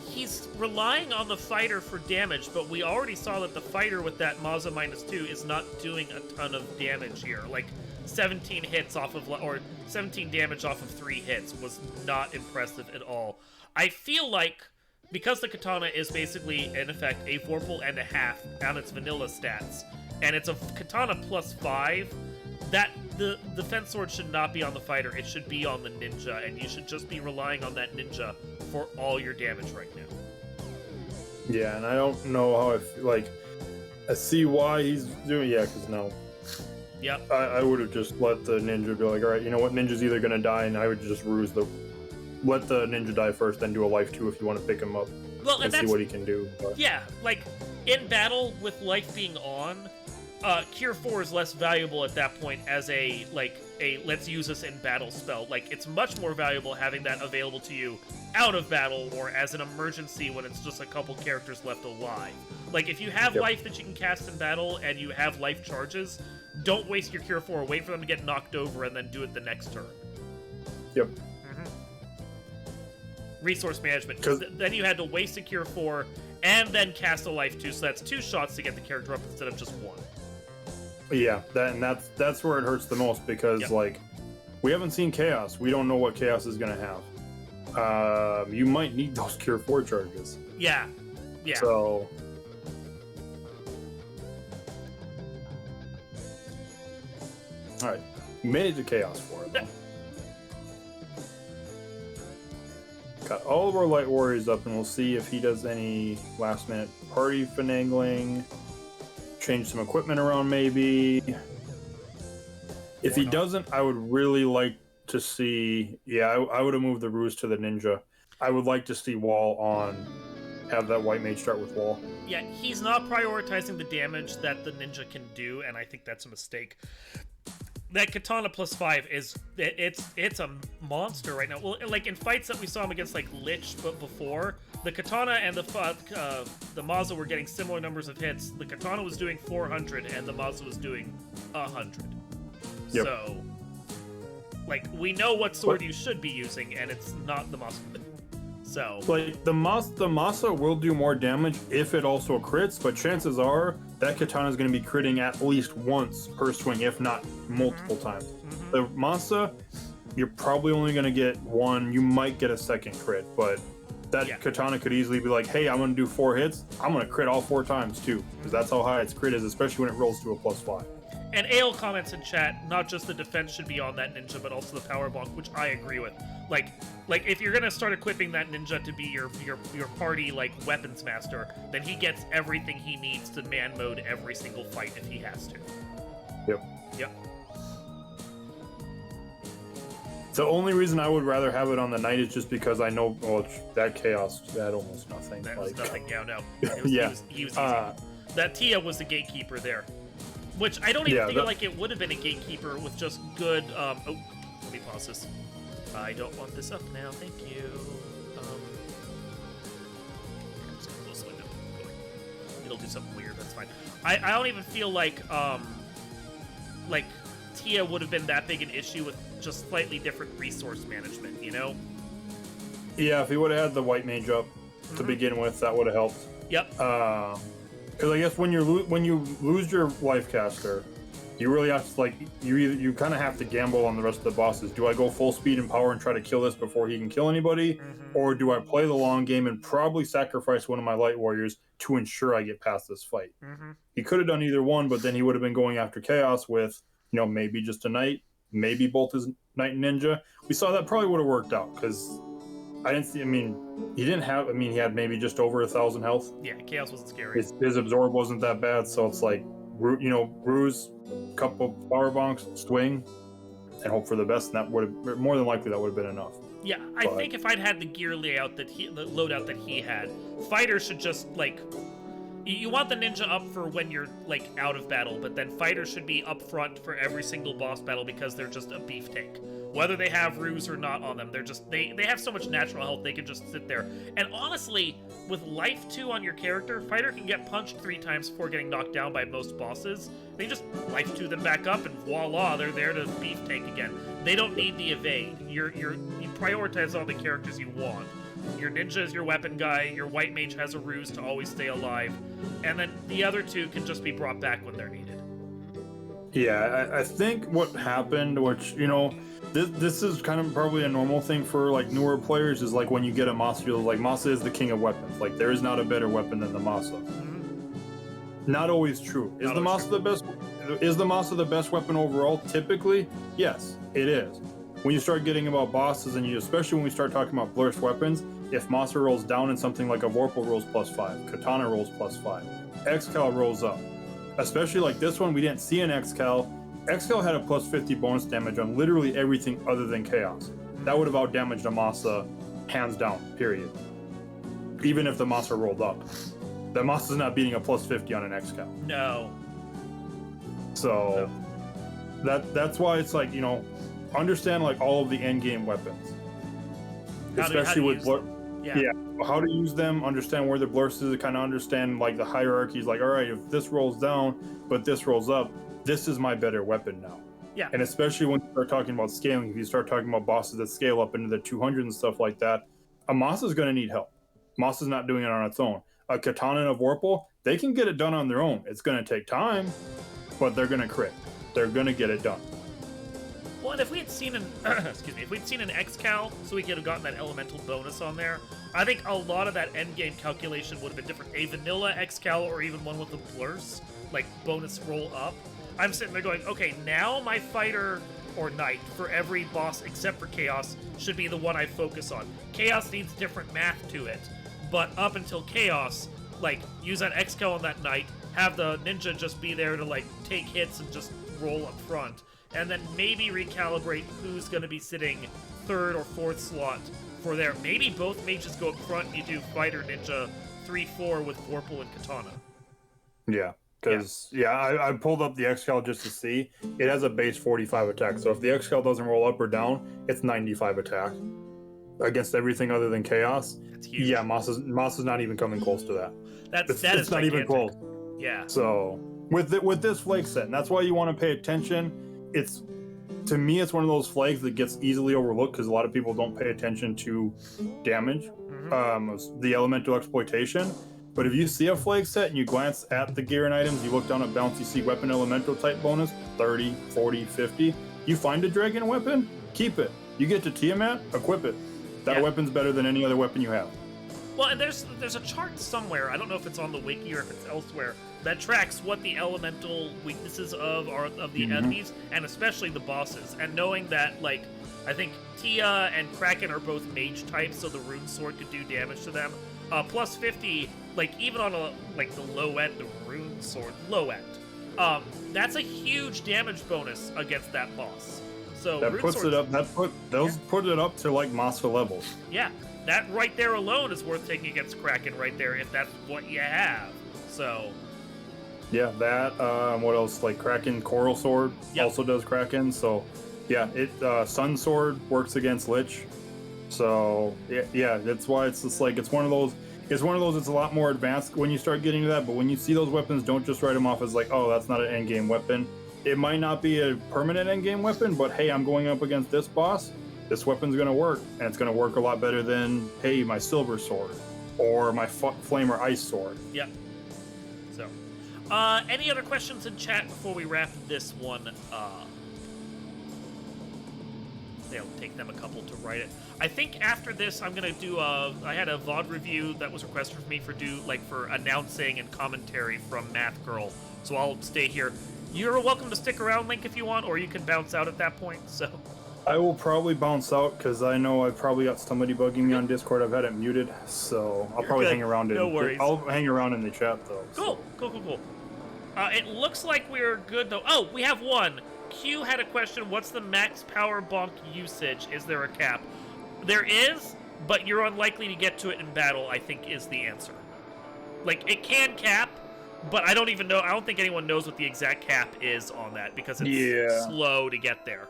he's relying on the fighter for damage, but we already saw that the fighter with that Maza -2 is not doing a ton of damage here. Like 17 hits off of, or 17 damage off of 3 hits was not impressive at all. I feel like because the katana is basically, in effect, a Vorpal and a half on its vanilla stats, and it's a katana +5, that the defense sword should not be on the fighter, it should be on the ninja, and you should just be relying on that ninja for all your damage right now. Yeah, and I don't know how I see why he's doing, because no. Yep. I would have just let the ninja be like, alright, you know what, ninja's either gonna die, and I would just let the ninja die first, then do a life 2 if you want to pick him up and see what he can do. But. Yeah, like, in battle, with life being on, Cure 4 is less valuable at that point as a let's use this in battle spell. Like, it's much more valuable having that available to you out of battle or as an emergency when it's just a couple characters left alive. Like, if you have life that you can cast in battle and you have life charges, don't waste your Cure 4, wait for them to get knocked over and then do it the next turn. Yep. Resource management, because then you had to waste a Cure 4 and then cast a life 2, so that's 2 shots to get the character up instead of just 1. Yeah, that's where it hurts the most because we haven't seen Chaos. We don't know what Chaos is gonna have. You might need those Cure 4 charges. Yeah. So. All right, made it to Chaos 4. Got all of our light warriors up, and we'll see if he does any last-minute party finagling. Change some equipment around, maybe. If he doesn't, I would really like to see... Yeah, I would have moved the ruse to the ninja. I would like to see Wall on... Have that white mage start with Wall. Yeah, he's not prioritizing the damage that the ninja can do, and I think that's a mistake. That katana +5 is it's a monster right now. Well, like in fights that we saw him against like Lich, but before the katana and the Maza were getting similar numbers of hits. The katana was doing 400 and the Maza was doing 100. Yep. So, like, we know what sword you should be using, and it's not the Maza. So, like the Maza will do more damage if it also crits, but chances are that katana is going to be critting at least once per swing, if not multiple times. The Maza, you're probably only going to get one. You might get a second crit, but that katana could easily be like, hey, I'm going to do 4 hits. I'm going to crit all 4 times too, because that's how high its crit is, especially when it rolls to a +5. And Ale comments in chat, not just the defense should be on that ninja, but also the power bonk, which I agree with. Like if you're gonna start equipping that ninja to be your party like weapons master, then he gets everything he needs to man mode every single fight if he has to. Yep. The only reason I would rather have it on the knight is just because I know, well, that chaos had almost nothing. That like, was nothing. Yeah, no. He was easy. That Tia was the gatekeeper there, which I don't even feel like it would have been a gatekeeper with just good. Oh, let me pause this. I don't want this up now. Thank you. I'm just gonna close the window. It'll do something weird. That's fine. I don't even feel like Tia would have been that big an issue with just slightly different resource management, you know? Yeah, if he would have had the white mage up to begin with, that would have helped. Yep. Because I guess when you lose your life caster, you really have to you kind of have to gamble on the rest of the bosses. Do I go full speed and power and try to kill this before he can kill anybody, or do I play the long game and probably sacrifice one of my light warriors to ensure I get past this fight? He could have done either one, but then he would have been going after chaos with, you know, maybe just a knight, maybe both his knight and ninja. We saw that probably would have worked out because I didn't see. I mean, he didn't have. I mean, he had maybe just over 1,000 health. Yeah, chaos wasn't scary. His absorb wasn't that bad, so it's like, you know, ruse, couple power bonks, swing, and hope for the best. And that would have more than likely that would have been enough. Yeah, I think if I'd had the gear layout the loadout that he had, fighters should just like. You want the ninja up for when you're, like, out of battle, but then fighters should be up front for every single boss battle because they're just a beef tank. Whether they have ruse or not on them, they're just, they have so much natural health, they can just sit there. And honestly, with life 2 on your character, fighter can get punched 3 times before getting knocked down by most bosses. They just life 2 them back up, and voila, they're there to beef tank again. They don't need the evade. You prioritize all the characters you want. Your ninja is your weapon guy, your white mage has a ruse to always stay alive, and then the other 2 can just be brought back when they're needed. Yeah, I think what happened, which, you know, this is kind of probably a normal thing for, like, newer players, is like when you get a Masa, you're like, Masa is the king of weapons. Like, there is not a better weapon than the Masa. Not always true. Is the Masa the best weapon overall? Typically, yes, it is. When you start getting about bosses, and especially when we start talking about blurst weapons, if Masa rolls down and something like a Vorpal rolls +5, Katana rolls +5, Xcal rolls up. Especially like this one, we didn't see an Xcal. Xcal had a +50 bonus damage on literally everything other than Chaos. That would have outdamaged a Masa, hands down, period. Even if the Masa rolled up. The Masa's not beating a +50 on an Xcal. No. So, that's why it's like, you know, understand like all of the end game weapons, especially with how to use them, understand where the blurst is, kind of understand like the hierarchies, like, all right, if this rolls down but this rolls up, this is my better weapon now. Yeah. And especially when you start talking about scaling, if you start talking about bosses that scale up into the 200 and stuff like that, a Masa is going to need help. Masa's not doing it on its own. A Katana and a Vorpal, they can get it done on their own. It's going to take time, but they're going to crit. They're going to get it done. Well, and if we had seen an if we'd seen an Xcal, so we could have gotten that elemental bonus on there, I think a lot of that end game calculation would have been different. A vanilla Xcal or even one with the blurs, like bonus roll up. I'm sitting there going, okay, now my fighter or knight for every boss except for Chaos should be the one I focus on. Chaos needs different math to it, but up until Chaos, like, use that Xcal on that knight, have the ninja just be there to, like, take hits and just roll up front, and then maybe recalibrate who's going to be sitting 3rd or 4th slot for there. Maybe both mages go up front and you do fighter ninja 3-4 with Vorpal and Katana. Yeah. Because, I pulled up the Xcal just to see. It has a base 45 attack. So if the Xcal doesn't roll up or down, it's 95 attack. Against everything other than Chaos. That's huge. Yeah, Masa's not even coming close to that. It's not even close. Yeah. So, with this flag set, and that's why you want to pay attention. To me, it's one of those flags that gets easily overlooked because a lot of people don't pay attention to damage, the elemental exploitation. But if you see a flag set and you glance at the gear and items, you look down at balance, you see weapon elemental type bonus, 30, 40, 50. You find a dragon weapon, keep it. You get to Tiamat, equip it. That weapon's better than any other weapon you have. Well, and there's a chart somewhere, I don't know if it's on the wiki or if it's elsewhere, that tracks what the elemental weaknesses of the enemies, and especially the bosses. And knowing that, like, I think Tia and Kraken are both mage types, so the rune sword could do damage to them. Plus 50, like, even on the low end of rune sword, low end, that's a huge damage bonus against that boss. So that puts it up. Put it up to like monster levels. Yeah, that right there alone is worth taking against Kraken right there if that's what you have. So. Yeah, that. What else? Like Kraken Coral Sword also does Kraken. So, yeah, Sun Sword works against Lich. So yeah, that's why it's just like it's one of those. It's one of those. It's a lot more advanced when you start getting to that. But when you see those weapons, don't just write them off as like, oh, that's not an end game weapon. It might not be a permanent end game weapon, but hey, I'm going up against this boss. This weapon's gonna work, and it's gonna work a lot better than hey, my Silver Sword or my Flamer Ice Sword. Yep. So, any other questions in chat before we wrap this one up? It'll take them a couple to write it. I think after this, I'm gonna do I had a VOD review that was requested for me for announcing and commentary from Math Girl, so I'll stay here. You're welcome to stick around, Link, if you want, or you can bounce out at that point. So. I will probably bounce out because I know I've probably got somebody bugging me on Discord. I've had it muted, so I'll probably hang around. No worries. I'll hang around in the chat though. Cool, so. cool. It looks like we're good though. Oh, we have one. Q had a question. What's the max power bonk usage? Is there a cap? There is, but you're unlikely to get to it in battle, I think is the answer. Like, it can cap, but I don't even know. I don't think anyone knows what the exact cap is on that because it's slow to get there.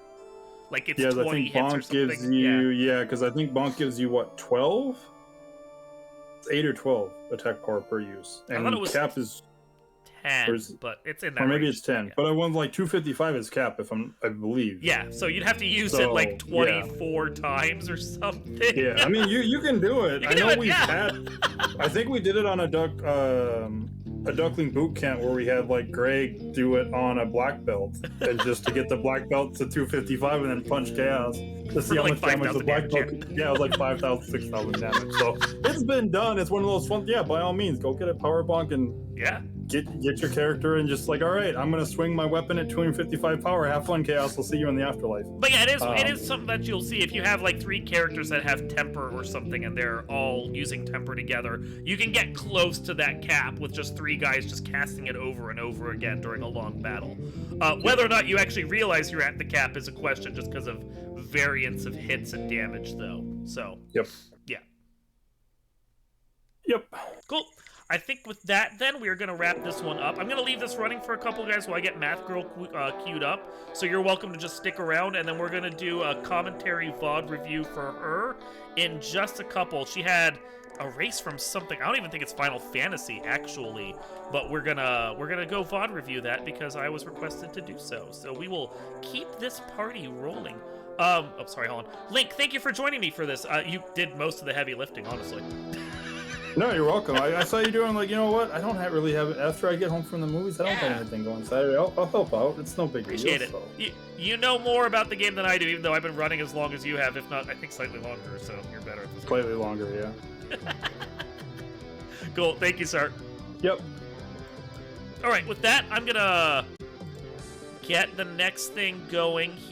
Like, it's 20 I think hits or bonk something. gives you, because I think bonk gives you, what, 12? It's 8 or 12 attack power per use. And I thought it was cap is 10, but it's in that Or maybe range. it's 10. Yeah. But I won like 255 is cap, I believe. Yeah, so you'd have to use it like 24 times or something. Yeah, I mean, you can do it. I think we did it on a Duckling boot camp where we had like Greg do it on a black belt, and just to get the black belt to 255 and then punch chaos to see how much damage the black belt could. Yeah, it was like 5,000, 6,000 damage. So it's been done. It's one of those fun. Yeah, by all means, go get a power bonk and get your character and just like, all right, I'm gonna swing my weapon at 255 power. Have fun, chaos. I'll see you in the afterlife. But yeah, it is something that you'll see if you have like 3 characters that have temper or something, and they're all using temper together. You can get close to that cap with just 3 guys just casting it over and over again during a long battle. Whether or not you actually realize you're at the cap is a question, just because of variance of hits and damage, though. So. Yep. Yeah. Yep. Cool. I think with that, then, we're going to wrap this one up. I'm going to leave this running for a couple guys while I get Math Girl queued up. So you're welcome to just stick around, and then we're going to do a commentary VOD review for her in just a couple. She had a race from something. I don't even think it's Final Fantasy, actually. But we're gonna go VOD review that because I was requested to do so. So we will keep this party rolling. Oh, sorry, hold on. Link, thank you for joining me for this. You did most of the heavy lifting, honestly. No, you're welcome. I saw you doing like, you know what? I don't really have after I get home from the movies. I don't have anything going Saturday. I'll help out. It's no big deal. Appreciate it. So. You know more about the game than I do, even though I've been running as long as you have, if not, I think slightly longer. So you're better at this. Slightly longer, yeah. Cool. Thank you, sir. Yep. All right. With that, I'm gonna get the next thing going here.